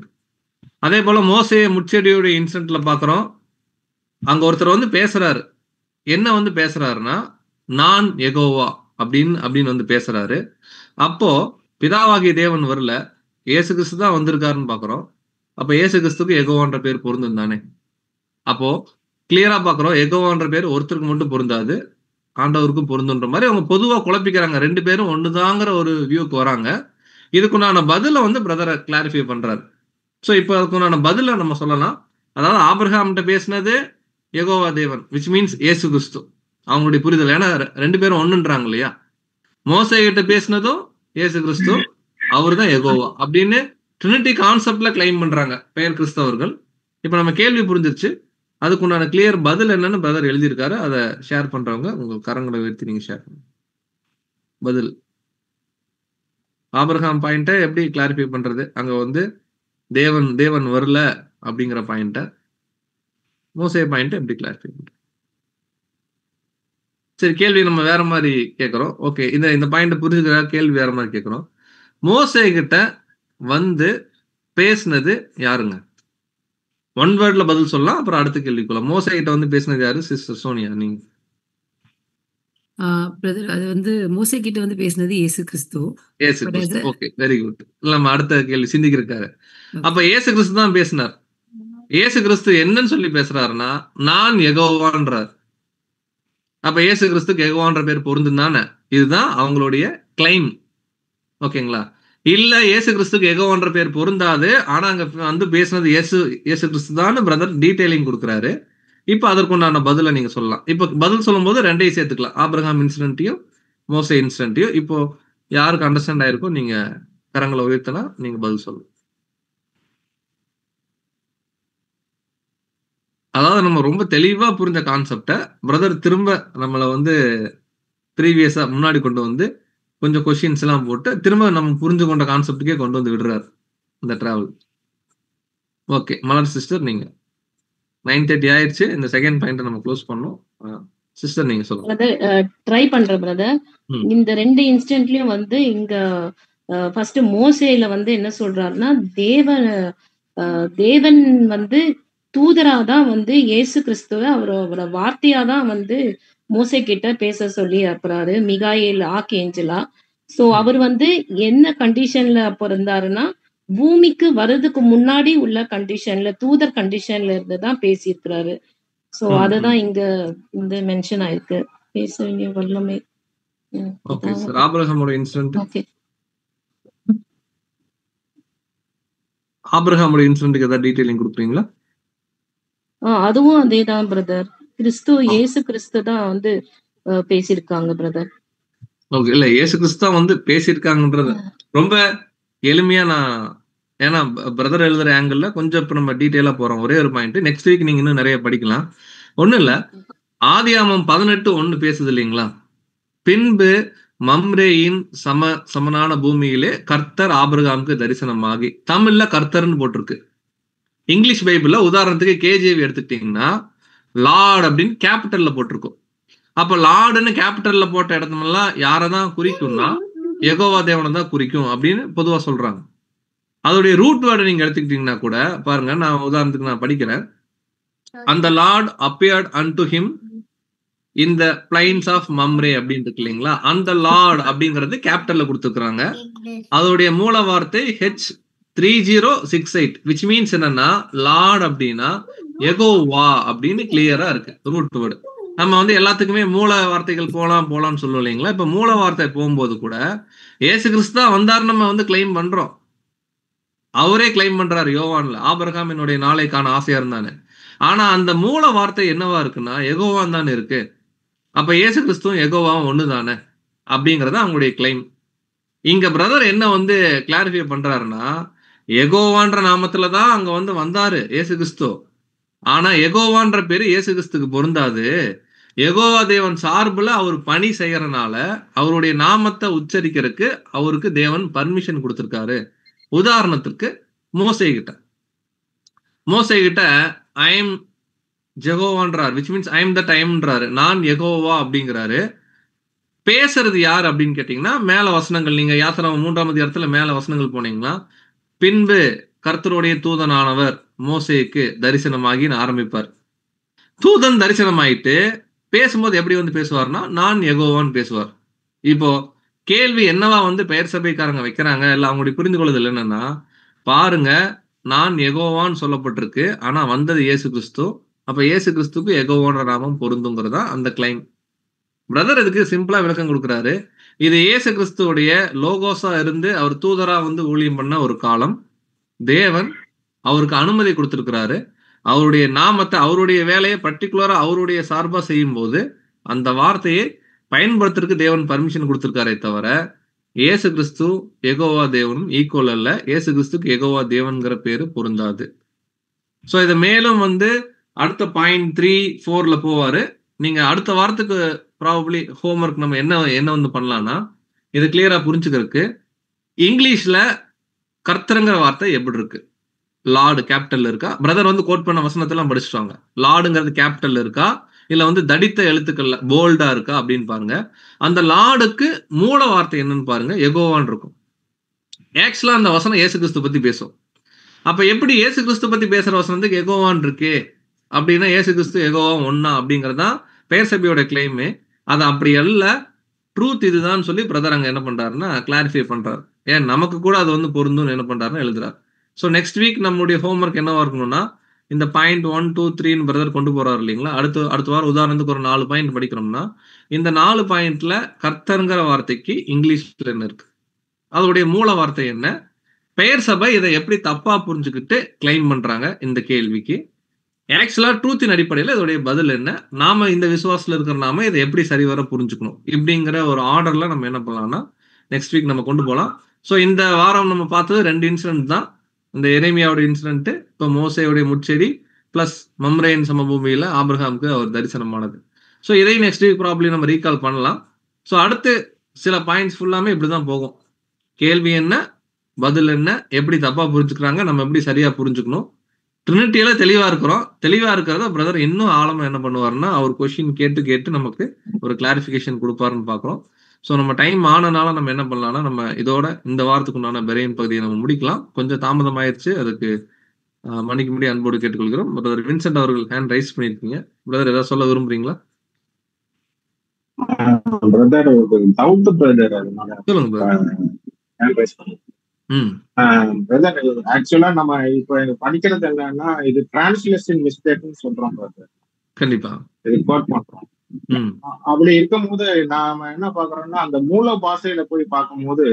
அதே போல மோசே முச்செடியோட இன்சிடென்ட்ல பாக்குறோம், அங்க ஒருத்தர் வந்து பேசுறாரு. என்ன வந்து பேசுறாருன்னா, நான் யெகோவா அப்படின்னு வந்து பேசுறாரு. அப்போ பிதாவாகிய தேவன் வரல, இயேசு கிறிஸ்து தான் வந்திருக்காருன்னு பாக்குறோம். அப்ப இயேசு கிறிஸ்துக்கு யெகோவான்ற பேர் பொருந்தும் தானே. அப்போ கிளியரா பாக்குறோம், யெகோவான்ற பேர் ஒருத்தருக்கு மட்டும் பொருந்தாது, ஆண்டவருக்கும் பொருந்துன்ற மாதிரி அவங்க பொதுவா குழப்பிக்கிறாங்க. 2 பேரும் ஒண்ணுதாங்கிற ஒரு வியூக்கு வராங்க. இதுக்குண்டான பதில வந்து பிரதரை கிளாரிஃபை பண்றாரு. சோ இப்ப அதுக்குண்டான பதில நம்ம சொல்லலாம். அதாவது ஆபிரகாம்கிட்ட பேசினது யெகோவா தேவன், விச் மீன்ஸ் இயேசு கிறிஸ்து, அவங்களுடைய புரிதல். ஏன்னா 2 பேரும் ஒண்ணுன்றாங்க இல்லையா. மோசே கிட்ட பேசினதும் இயேசு கிறிஸ்து, அவர் தான் யெகோவா அப்படின்னு ட்ரினிட்டி கான்செப்ட்ல கிளைம் பண்றாங்க பெயர் கிறிஸ்தவர்கள். இப்ப நம்ம கேள்வி புரிஞ்சிருச்சு, அதுக்குண்டான கிளியர் பதில் என்னன்னு பிரதர் எழுதியிருக்காரு. அதை ஷேர் பண்றவங்க உங்க கரங்களை உயர்த்தி நீங்க ஷேர் பண்ணுங்க. பதில் ஆபிரகாம் பாயிண்ட எப்படி கிளாரிஃபை பண்றது, அங்க வந்து தேவன் வரல அப்படிங்கிற பாயிண்ட, மோசே பாயிண்ட் எப்படி கிளாரிஃபை பண்றது? சரி, கேள்வி நம்ம வேற மாதிரி கேட்கிறோம். ஓகே, இந்த பாயிண்ட் புரிஞ்சுக்கிற கேள்வி வேற மாதிரி கேட்கிறோம். மோசே கிட்ட வந்து பேசினது யாருங்க? 1 வேர்ட்ல பதில் சொல்லலாம், அப்புறம் அடுத்த கேள்விக்குள்ள. மோசே கிட்ட வந்து பேசினது யாரு? சிஸ்டர் சோனியா, நீங்க. பிரதர், அது வந்து மோசே கிட்ட வந்து பேசினது இயேசு கிறிஸ்து. Okay, very good. நம்ம அடுத்த கேள்வி சிந்திக்கிறக்காரு. அப்ப இயேசு கிறிஸ்து தான் பேசினார். இயேசு கிறிஸ்து என்னன்னு சொல்லி பேசுறாருன்னா, நான் யெகோவான்றார். அப்ப இயேசு கிறிஸ்துக்கு யெகோவான்ற பேர் பொருந்தும் தானே. இதுதான் அவங்களுடைய கிளைம். ஓகேங்களா? இல்ல இயேசு கிறிஸ்துக்கு யெகோவான்ற பேர் பொருந்தாது, ஆனா அங்க வந்து பேசினது இயேசு கிறிஸ்து தான் பிரதர் டீடைலிங் கொடுக்குறாரு. இப்ப அதற்குண்டான பதில நீங்க சொல்லலாம். இப்ப பதில் சொல்லும் போது 2ஐயும் சேர்த்துக்கலாம், ஆபிரகாம் இன்சிடென்ட்டையும் மோசே இன்சிடென்ட்டையும். இப்போ யாருக்கு அண்டர்ஸ்டாண்ட் ஆயிருக்கும் நீங்க கரங்களை உயர்த்தினா நீங்க பதில் சொல்லுங்க. அதாவது நம்ம ரொம்ப தெளிவா புரிஞ்ச கான்செப்ட பிரதர் திரும்ப நம்மளை வந்து ப்ரீவியஸா முன்னாடி கொண்டு வந்து கொஞ்சம் கொஸ்டின்ஸ் எல்லாம் போட்டு திரும்ப நம்ம புரிஞ்சு கொண்ட கான்செப்டுக்கே கொண்டு வந்து விடுறாரு இந்த டிராவல். ஓகே, மலர் சிஸ்டர், நீங்க 9:30 ஆயிடுச்சு. இந்த செகண்ட் பாயிண்ட் நம்ம க்ளோஸ் பண்ணோம். சிஸ்டர் நீங்க சொல்லுங்க. ட்ரை பண்ற பிரதர். இந்த 2 இன்ஸ்டன்ட்லயும் வந்து இங்க ஃபர்ஸ்ட் மோசேல வந்து என்ன சொல்றாருன்னா, தேவன் வந்து தூதராதான் வந்து இயேசு கிறிஸ்துவ அவரோட வார்த்தையாதான் வந்து மோசே கிட்ட பேச சொல்லி அனுப்புறாரு, மிகாயேல் ஆர்க்ஏஞ்சலா. சோ அவர் வந்து என்ன கண்டிஷன்ல அப்ப இருந்தாருன்னா, பூமிக்கு வர்றதுக்கு முன்னாடி உள்ள கண்டிஷன்ல, தூதர் கண்டிஷன்ல இருந்துதான் பேசியிருக்கிறாரு. சோ அததான் இங்க இந்த மென்ஷன் ஆயிருக்கு. பேச வேண்டிய வல்லமை. Okay sir. ஆபிரகாமோட இன்சிடென்ட், ஓகே. ஆபிரகாமோட இன்சிடென்ட்க்கு ஏதாவது டீடைலிங் கொடுக்குறீங்களா? அதுவும் அதேதான் பிரதர். இயேசு கிறிஸ்து தான் வந்து பேசியிருக்காங்க பிரதர். ஓகே. இல்ல இயேசு கிறிஸ்து தான் வந்து பேசியிருக்காங்கன்றது ரொம்ப எளிமையா நான், ஏன்னா பிரதர் எழுதுற ஆங்கிள் கொஞ்சம் இப்ப நம்ம டீட்டெயிலா போறோம். ஒரே ஒரு பாயிண்ட், நெக்ஸ்ட் வீக் நீங்க இன்னும் நிறைய படிக்கலாம். ஒண்ணும் இல்ல, ஆதியாமம் 18:1 பேசுது இல்லைங்களா? பின்பு மம்ரேயின் சமனான பூமியிலே கர்த்தர் ஆபிரகாமுக்கு தரிசனமாகி, தமிழ்ல கர்த்தர்னு போட்டிருக்கு. இங்கிலீஷ் பைபிள்ல உதாரணத்துக்கு கேஜேவி எடுத்துக்கிட்டீங்கன்னா லார்ட் அப்படின்னு கேபிட்டல்ல போட்டிருக்கும். அப்ப லார்டுன்னு கேபிட்டல்ல போட்ட இடத்துலாம் யாரதான் குறிக்கும்னா யெகோவா தேவனை தான் குறிக்கும் அப்படின்னு பொதுவா சொல்றாங்க. அதோடைய ரூட் வேர்டு நீங்க எடுத்துக்கிட்டீங்கன்னா கூட பாருங்க, நான் உதாரணத்துக்கு நான் படிக்கிறேன். அந்த Lord appeared unto him in the plains of Mamre அப்படின்னு இருக்கு இல்லைங்களா? அந்த லார்ட் அப்படிங்கிறது கேபிட்டல்ல கொடுத்துருக்காங்க. அதோடைய மூல வார்த்தை H3068 which மீன்ஸ் என்னன்னா, லார்ட் அப்படின்னா யெகோவா அப்படின்னு கிளியரா இருக்கு ரூட் வேர்டு. நம்ம வந்து எல்லாத்துக்குமே மூல வார்த்தைகள் போலாம்னு சொல்லுவோம் இல்லைங்களா? இப்ப மூல வார்த்தை போகும்போது கூட இயேசு கிறிஸ்து தான் வந்தாரு நம்ம வந்து கிளைம் பண்றோம். அவரே கிளைம் பண்றாரு யோவான்ல, ஆபிரகாம் என்னுடைய நாளைக்கான ஆசையா இருந்தானு. ஆனா அந்த மூல வார்த்தை என்னவா இருக்குன்னா யெகோவான் தானே இருக்கு. அப்ப இயேசு கிறிஸ்துவும் யெகோவாவும் ஒண்ணுதானே அப்படிங்கறத அவங்களுடைய கிளைம். இங்க பிரதர் என்ன வந்து கிளாரிஃபை பண்றாருன்னா, யெகோவான்ற நாமத்துலதான் அங்க வந்து வந்தாரு இயேசு கிறிஸ்து. ஆனா யெகோவான்ற பேரு இயேசு கிறிஸ்துக்கு பொருந்தாது. யெகோவா தேவன் சார்புல அவர் பணி செய்யறனால அவருடைய நாமத்தை உச்சரிக்கிறதுக்கு அவருக்கு தேவன் பர்மிஷன் கொடுத்திருக்காரு. உதாரணத்துக்கு மோசே கிட்ட ஐ எம் ஜெகோவான்றார், which means I am that I எம்ன்றாரு, நான் யெகோவா அப்படிங்கிறாரு. பேசுறது யார் அப்படின்னு கேட்டீங்கன்னா மேல வசனங்கள், நீங்க யாத்திராகமம் 3ஆம் அதிகாரத்துல மேல வசனங்கள் போனீங்கன்னா, பின்பு கர்த்தருடைய தூதனானவர் மோசேக்கு தரிசனமாகி ஆரம்பிப்பார். தூதன் தரிசனமாயிட்டு பேசும்போது எப்படி வந்து பேசுவார்னா நான் யெகோவான்னு பேசுவார். இப்போ கேள்வி என்னவா வந்து பெயர் சபைக்காரங்க வைக்கிறாங்க, இல்ல அவங்களுடைய புரிந்து கொள்ளுதல் என்னன்னா, பாருங்க நான் யெகோவான்னு சொல்லப்பட்டிருக்கு, ஆனா வந்தது இயேசு கிறிஸ்து. அப்ப இயேசு கிறிஸ்துக்கு யெகோவான்ற நாமம் பொருந்துங்கிறதா அந்த கிளைம். பிரதர் இதுக்கு சிம்பிளா விளக்கம் கொடுக்குறாரு. இது இயேசு கிறிஸ்துவோடைய லோகோஸா இருந்து அவர் தூதரா வந்து ஊழியம் பண்ண ஒரு காலம். தேவன் அவருக்கு அனுமதி கொடுத்திருக்கிறாரு. அவருடைய நாமத்தை, அவருடைய வேலையை பர்டிகுலரா அவருடைய சார்பா செய்யும் போது அந்த வார்த்தையை பயன்படுத்துறதுக்கு தேவன் பர்மிஷன் கொடுத்திருக்காரே தவிர இயேசு கிறிஸ்து யெகோவா தேவனும் ஈக்குவல் அல்ல. இயேசு கிறிஸ்துக்கு யெகோவா தேவன்கிற பேரு பொருந்தாது. ஸோ இதை மேலும் வந்து அடுத்த பாயிண்ட் 3-4ல போவாரு. நீங்க அடுத்த வாரத்துக்கு ப்ராபப்ளி ஹோம்ஒர்க் நம்ம என்ன வந்து பண்ணலாம்னா, இது கிளியரா புரிஞ்சுக்கிறதுக்கு இங்கிலீஷ்ல கர்த்தருங்கிற வார்த்தை எப்படி இருக்கு, லார்டு கேபிட்டல் இருக்கா? பிரதர் வந்து கோட் பண்ண வசனத்தெல்லாம் படிச்சுட்டாங்க. லார்டுங்கிறது கேபிட்டல் இருக்கா, இல்ல வந்து தடித்த எழுத்துக்கள்ல போல்டா இருக்கா அப்படின்னு பாருங்க. அந்த லார்டுக்கு மூல வார்த்தை என்னன்னு பாருங்க, யெகோவான்னு இருக்கும். ஆக்சுவலா அந்த வசனம் இயேசு கிறிஸ்து பத்தி பேசும். அப்ப எப்படி இயேசு கிறிஸ்து பத்தி பேசுற வசனத்துக்கு யெகோவான்னு இருக்கு அப்படின்னா இயேசு கிறிஸ்து யெகோவா ஒன்னா அப்படிங்கறதான் பெயர் சபையோட கிளைமே. அது அப்படி அல்ல, ட்ரூத் இதுதான் சொல்லி பிரதர் அங்க என்ன பண்றாருன்னா கிளாரிஃபை பண்றாரு. ஏன் நமக்கு கூட அது வந்து பொருந்தும் என்ன பண்றாருன்னு எழுதுறாரு. ஸோ நெக்ஸ்ட் வீக் நம்மளுடைய ஹோம்ஒர்க் என்னவா இருக்கணும்னா, இந்த பாயிண்ட் 1, 2, 3 பிரதர் கொண்டு போறாரு இல்லைங்களா? அடுத்த வாரம் உதாரணத்துக்கு ஒரு 4 பாயிண்ட் படிக்கிறோம்னா, இந்த 4 பாயிண்ட்ல கர்த்தருங்கிற வார்த்தைக்கு இங்கிலீஷ்ல என்ன இருக்கு, அதோடைய மூல வார்த்தை என்ன, பெயர் சபை இதை எப்படி தப்பா புரிஞ்சுக்கிட்டு கிளைம் பண்றாங்க இந்த கேள்விக்கு, ஆக்சுவலா ட்ரூத்தின் அடிப்படையில் இதோடைய பதில் என்ன, நாம இந்த விசுவாசத்துல இருக்கிற நாம இதை எப்படி சரிவர புரிஞ்சுக்கணும் இப்படிங்கிற ஒரு ஆர்டர்ல நம்ம என்ன பண்ணலாம்னா நெக்ஸ்ட் வீக் நம்ம கொண்டு போகலாம். ஸோ இந்த வாரம் நம்ம பார்த்தது 2 இன்சிடென்ட் தான். இந்த எரேமியாவோட இன்சிடென்ட், இப்போ மோசேயோடைய முச்செடி பிளஸ் மம்ரேயின் சமபூமியில ஆபிரகாமுக்கு அவர் தரிசனமானது. ஸோ இதையும் நெக்ஸ்ட் வீக் ப்ராப்ளம் நம்ம ரீகால் பண்ணலாம். ஸோ அடுத்து சில பாயிண்ட்ஸ் ஃபுல்லாமே இப்படிதான் போகும். கேள்வி என்ன, பதில் என்ன, எப்படி தப்பா புரிஞ்சுக்கிறாங்க, நம்ம எப்படி சரியா புரிஞ்சுக்கணும். ட்ரினிட்டியில தெளிவா இருக்கிறோம். தெளிவா இருக்கிறத பிரதர் இன்னும் ஆழமா என்ன பண்ணுவாருன்னா அவர் கொஸ்டின் கேட்டு நமக்கு ஒரு கிளாரிஃபிகேஷன் கொடுப்பாருன்னு பாக்குறோம். ஸோ நம்ம டைம் ஆனனால நம்ம என்ன பண்ணலாம்னா நம்ம இதோட இந்த வாரத்துக்கு உண்டான பெரியன் பகுதியை நம்ம முடிக்கலாம். கொஞ்சம் தாமதம் ஆயிடுச்சு, அதுக்கு மன்னிக்கும்படி அன்போடு கேட்டுக்கொள்கிறோம். பிரதர் வின்சென்ட் அவர்கள் ஹேண்ட் ரைஸ் பண்ணியிருக்கீங்க. பிரதர் ஏதாவது சொல்ல விரும்புறீங்களா? பிரதர் டவுட் பிரதர், அதனால சொல்லுங்க பிரதர். ஹேண்ட் ரைஸ் பண்ணுங்க பிரதர். ஆக்சுவலா நம்ம இப்ப படிக்கிறது என்னன்னா, இது டிரான்ஸ்லேஷன் மிஸ்டேக்னு சொல்றோம் பிரதர். கண்டிப்பா இது கோட் பண்றோம். அப்படி இருக்கும்போது நாம என்ன பாக்குறோம்னா, அந்த மூல பாஷையில போய் பார்க்கும்போது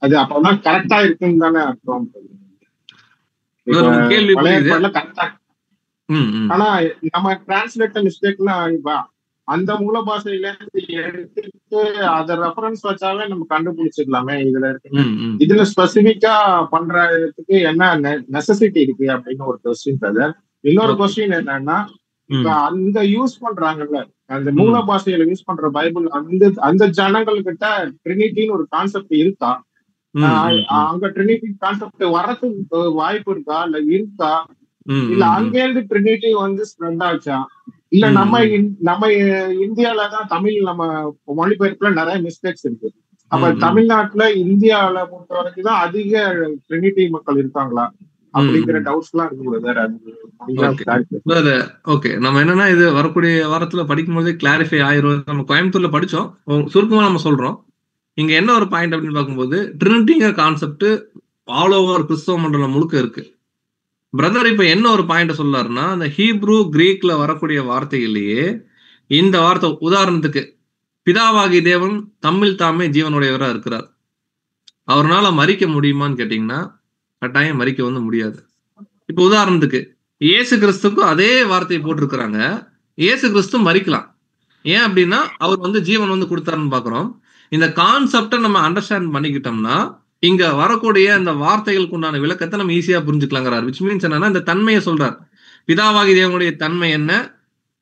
அது அப்பதான் கரெக்டா இருக்குன்னு தானே அர்த்தம். பழைய ஏற்பாடுல கரெக்டா, ஆனா நம்ம டிரான்ஸ்லேட்டர் மிஸ்டேக்னா அந்த மூல பாஷையில எடுத்துட்டு அதை ரெஃபரன்ஸ் வச்சாவே நம்ம கண்டுபிடிச்சிக்கலாமே இதுல இருக்கு, இதுல ஸ்பெசிபிக்கா பண்றதுக்கு என்ன நெசசிட்டி இருக்கு அப்படின்னு ஒரு கொஸ்டின் பிரதர். இன்னொரு கொஸ்டின் என்னன்னா, அந்த யூஸ் பண்றாங்கல்ல அந்த மூல பாஷையில யூஸ் பண்ற பைபிள், அந்த ஜனங்கள்கிட்ட ட்ரினிட்டின்னு ஒரு கான்செப்ட் இருக்கா? அங்க ட்ரினிட்டி கான்செப்ட் வர்றதுக்கு வாய்ப்பு இருக்கா, இல்ல இருக்கா? இல்ல அங்கேருந்து ட்ரினிட்டி வந்து ஸ்ப்ரெட் ஆச்சா? இல்ல நம்ம இந்தியாலதான் தமிழ் நம்ம மொழிபெயர்ப்புல நிறைய மிஸ்டேக்ஸ் இருக்கு. அப்ப தமிழ்நாட்டுல இந்தியாவில பொறுத்த வரைக்கும் தான் அதிக ட்ரினிட்டி மக்கள் இருக்காங்களா அப்படிங்கிற டவுட்ஸ் எல்லாம் இருக்கு. ஓகே, நம்ம என்னன்னா இது வரக்கூடிய வாரத்துல படிக்கும்போது கிளாரிஃபை ஆயிரும். நம்ம கோயம்புத்தூர்ல படிச்சோம், சுருக்கமா நம்ம சொல்றோம். இங்க என்ன ஒரு பாயிண்ட் அப்படின்னு பார்க்கும்போது, ட்ரினிட்டிங்கிற கான்செப்ட் ஆல் ஓவர் கிறிஸ்தவ மண்டலம் முழுக்க இருக்கு. பிரதர் இப்ப என்ன ஒரு பாயிண்ட் சொல்லாருன்னா, அந்த ஹீப்ரூ கிரீக்ல வரக்கூடிய வார்த்தைகள்லயே இந்த வார்த்தை, உதாரணத்துக்கு பிதாவாகி தேவன் தம்மில் தாமே ஜீவனுடையவரா இருக்கிறார், அவரால் மறிக்க முடியுமான்னு கேட்டீங்கன்னா கட்டாயம் மறிக்க வந்து முடியாது. இப்ப உதாரணத்துக்கு இயேசு கிறிஸ்துக்கும் அதே வார்த்தையை போட்டிருக்கிறாங்க, இயேசு கிறிஸ்து மறிக்கலாம். ஏன் அப்படின்னா அவர் வந்து ஜீவன் வந்து கொடுத்தாருன்னு பாக்குறோம். இந்த கான்செப்டை நம்ம அண்டர்ஸ்டாண்ட் பண்ணிக்கிட்டோம்னா இங்க வரக்கூடிய இந்த வார்த்தைகளுக்கு உண்டான விளக்கத்தை நம்ம ஈஸியா புரிஞ்சுக்கலாங்கிறார். விச் மீன்ஸ் என்னன்னா, இந்த தன்மையை சொல்றார். பிதாவாகி தேவனுடைய தன்மை என்ன,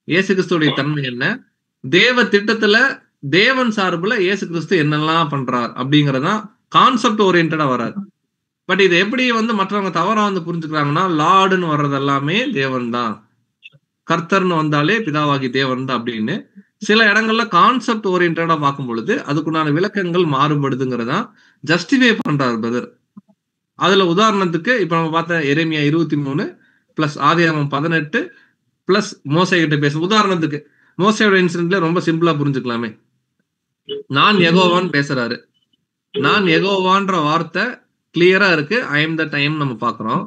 இயேசு கிறிஸ்துடைய தன்மை என்ன, தேவ திட்டத்துல தேவன் சார்புல இயேசு கிறிஸ்து என்னெல்லாம் பண்றார் அப்படிங்கறதான் கான்செப்ட் ஓரியன்டா வராது. பட் இது எப்படி வந்து மற்றவங்க தவறா வந்து புரிஞ்சுக்கிறாங்கன்னா, லார்டுன்னு வர்றது எல்லாமே தேவன் தான், கர்த்தர்னு வந்தாலே பிதாவாகி தேவன் தான் அப்படின்னு சில இடங்கள்ல கான்செப்ட் ஓரியன்டா பார்க்கும் பொழுது அதுக்குண்டான விளக்கங்கள் மாறுபடுதுங்கிறதா ஜஸ்டிஃபை பண்றாரு பிரதர். அதுல உதாரணத்துக்கு இப்ப நம்ம பார்த்த எரேமியா 23 பிளஸ் ஆதியாகமம் 18 பிளஸ் மோசே கிட்ட பேச, உதாரணத்துக்கு மோசையோட இன்சிடென்ட்ல ரொம்ப சிம்பிளா புரிஞ்சுக்கலாமே. நான் யெகோவான்னு பேசுறாரு, நான் யெகோவான்ற வார்த்தை கிளியரா இருக்கு, ஐ எம் த டைம் நம்ம பாக்குறோம்.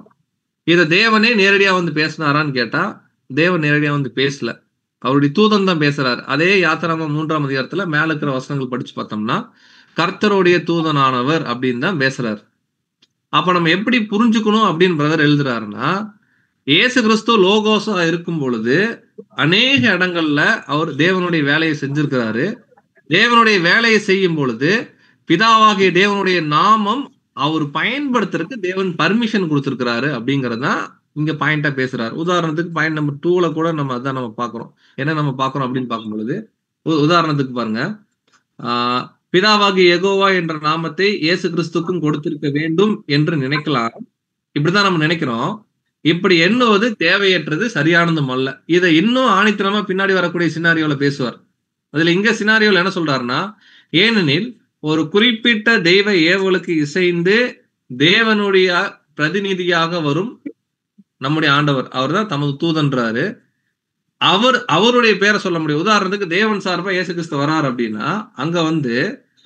இதை தேவனே நேரடியா வந்து பேசினாரான்னு கேட்டா தேவன் நேரடியா வந்து பேசல, அவருடைய தூதன் தான் பேசுறாரு. அதே யாத்திராகமம் 3ஆம் அதிகாரத்துல மேல இருக்கிற வசனங்கள் படிச்சு பார்த்தோம்னா கர்த்தருடைய தூதனானவர் அப்படின்னு தான் பேசுறாரு. அப்ப நம்ம எப்படி புரிஞ்சுக்கணும் அப்படின்னு பிரதர் எழுதுறாருன்னா, இயேசு கிறிஸ்து லோகோஸா இருக்கும் பொழுது அநேக இடங்கள்ல அவர் தேவனுடைய வேலையை செஞ்சிருக்கிறாரு. தேவனுடைய வேலையை செய்யும் பொழுது பிதாவாகிய தேவனுடைய நாமம் அவர் பயன்படுத்துறதுக்கு தேவன் பர்மிஷன் கொடுத்திருக்கிறாரு அப்படிங்கறதான் இங்க பாயிண்டா பேசுறாரு. உதாரணத்துக்கு பாயிண்ட் நம்பர் 2ல கூட நம்ம அதான் நம்ம பாக்குறோம். என்ன நம்ம பாக்குறோம் அப்படின்னு பார்க்கும் பொழுது, உதாரணத்துக்கு பாருங்க, பிதாவாகிய யெகோவா என்ற நாமத்தை இயேசு கிறிஸ்துக்கும் கொடுத்திருக்க வேண்டும் என்று நினைக்கலாம். இப்படிதான் நம்ம நினைக்கிறோம். இப்படி எண்ணுவது தேவையற்றது, சரியானதும் அல்ல. இதை இன்னும் ஆணித்தனமா பின்னாடி வரக்கூடிய சினாரியோல பேசுவார். அதுல இங்க சினாரியோல என்ன சொல்றாருன்னா, ஏனெனில் ஒரு குறிப்பிட்ட தெய்வ ஏவலுக்கு இசைந்து தேவனுடைய பிரதிநிதியாக வரும் நம்முடைய ஆண்டவர், அவர் தான் தமது தூதன்றாரு. அவருடைய பேரை சொல்ல முடியும். உதாரணத்துக்கு தேவன் சார்பா இயேசு கிறிஸ்து வராரு அப்படின்னா அங்க வந்து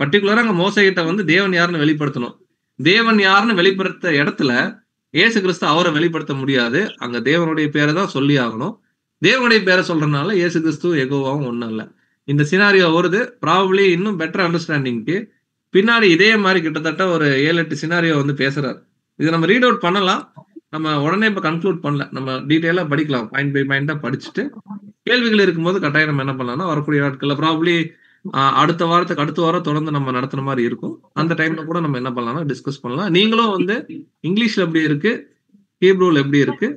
பர்டிகுலரா அங்க மோசைகிட்ட வந்து தேவன் யாருன்னு வெளிப்படுத்தணும். தேவன் யாருன்னு வெளிப்படுத்த இடத்துல இயேசு கிறிஸ்து அவரை வெளிப்படுத்த முடியாது, அங்க தேவனுடைய பேரை தான் சொல்லி ஆகணும். தேவனுடைய பேரை சொல்றதுனால இயேசு கிறிஸ்து யெகோவாவும் ஒண்ணும் இல்லை. இந்த சினாரியோ வருது. ப்ராபப்ளி இன்னும் பெட்டர் அண்டர்ஸ்டாண்டிங்க்கு பின்னாடி இதே மாதிரி கிட்டத்தட்ட ஒரு 7-8 சினாரியோ வந்து பேசுறாரு. இதை நம்ம ரீட் அவுட் பண்ணலாம், நம்ம உடனே இப்ப கன்க்ளூட் பண்ணல, நம்ம டீட்டெயிலா படிக்கலாம், பாயிண்ட் பை பாயிண்டா படிச்சுட்டு கேள்விகள் இருக்கும்போது கட்டாயம் நம்ம என்ன பண்ணலாம்னா வரக்கூடிய நாட்கள்ல ப்ராபப்ளி அடுத்த வாரம் தொடர்ந்து நம்ம நடத்துற மாதிரி இருக்கும். அந்த டைம்ல கூட நம்ம என்ன பண்ணலாம்னா டிஸ்கஸ் பண்ணலாம். நீங்களும் வந்து இங்கிலீஷ்ல எப்படி இருக்கு, ஹீப்ரூல எப்படி இருக்கு,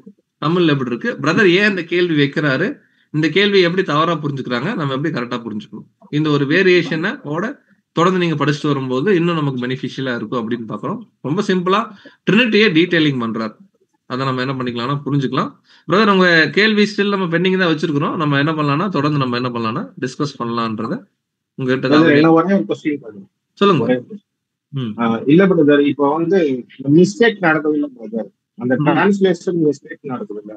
தமிழ்ல எப்படி இருக்கு, பிரதர் ஏன் இந்த கேள்வி வைக்கிறாரு, இந்த கேள்வி எப்படி தவறா புரிஞ்சுக்கிறாங்க, நம்ம எப்படி கரெக்டா புரிஞ்சுக்கணும், இந்த ஒரு வேரியேஷனோட தொடர்ந்து நீங்க படிச்சுட்டு வரும்போது இன்னும் நமக்கு பெனிஃபிஷியலா இருக்கும் அப்படின்னு பாக்குறோம். ரொம்ப சிம்பிளா ட்ரினிட்டியை டீடைலிங் பண்றாரு. அதை நம்ம என்ன பண்ணிக்கலாம்னா புரிஞ்சுக்கலாம். பிரதர் உங்க கேள்வி ஸ்டில் நம்ம பெண்டிங் தான் வச்சிருக்கிறோம். நம்ம என்ன பண்ணலாம்னா தொடர்ந்து நம்ம என்ன பண்ணலாம்னா டிஸ்கஸ் பண்ணலாம்ன்றத உங்ககிட்ட சொல்லுங்க. இல்ல பிரதர், இப்ப வந்து மிஸ்டேக் நடந்ததில்லை பிரதர். அந்த டிரான்ஸ்லேஷன் மிஸ்டேக் நடக்குதுல்ல,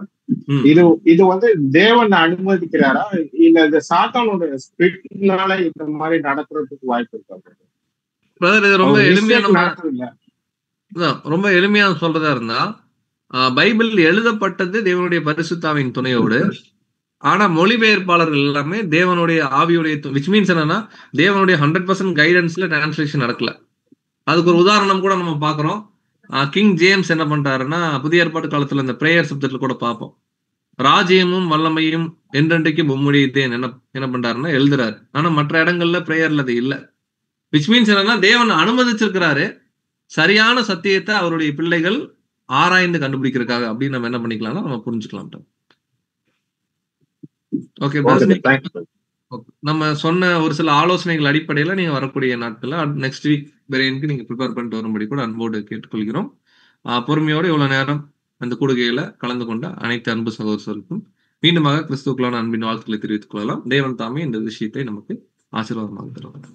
இது வந்து தேவன் அனுமதிக்கிறாரா இல்ல இந்த சாத்தானோட ஸ்பிரிட்னால இந்த மாதிரி நடக்கிறதுக்கு வாய்ப்பு இருக்கா? இது ரொம்ப எளிமையான நடக்குது இல்ல, ரொம்ப எளிமையா சொல்றதா இருந்தா, பைபிள் எழுதப்பட்டது தேவனுடைய பரிசுத்தாவின் துணையோடு. ஆனா மொழிபெயர்ப்பாளர்கள் எல்லாமே தேவனுடைய ஆவியுடைய, விச் மீன்ஸ் என்னன்னா தேவனுடைய 100% கைடன்ஸ்ல டிரான்ஸ்லேஷன் நடக்கல. அதுக்கு ஒரு உதாரணம் கூட நம்ம பாக்குறோம். கிங் ஜேம்ஸ் என்ன பண்றாருன்னா, புதிய ஏற்பாட்டு காலத்துல இந்த பிரேயர் சப்ஜெக்ட்ல கூட பார்ப்போம். ராஜ்யமும் வல்லமையும் என்றென்றைக்கு மும்முடித்தேன் என்ன பண்றாருன்னா எழுதுறாரு. ஆனா மற்ற இடங்கள்ல பிரேயர்ல அது இல்ல. விச் மீன்ஸ் என்னன்னா தேவன் அனுமதிச்சிருக்கிறாரு சரியான சத்தியத்தை அவருடைய பிள்ளைகள் ஆராய்ந்து கண்டுபிடிக்கிறதுக்காக. அப்படின்னு நம்ம என்ன பண்ணிக்கலாம்னா நம்ம புரிஞ்சுக்கலாம். ஓகே, நம்ம சொன்ன ஒரு சில ஆலோசனைகள் அடிப்படையில நீங்க வரக்கூடிய நாட்கள்ல நெக்ஸ்ட் வீக் பிரெயினுக்கு நீங்க ப்ரிப்பேர் பண்ணிட்டு வரும்படி கூட அன்போடு கேட்டுக்கொள்கிறோம். பொறுமையோடு இவ்வளவு நேரம் அந்த கூடுகையில கலந்து கொண்ட அனைத்து அன்பு சகோதரர்களுக்கும் மீண்டுமாக கிறிஸ்துக்களான அன்பின் வாழ்த்துக்களை தெரிவித்துக் கொள்ளலாம். தேவன் தாமே இந்த விஷயத்தை நமக்கு ஆசீர்வாதமாக தருவார்.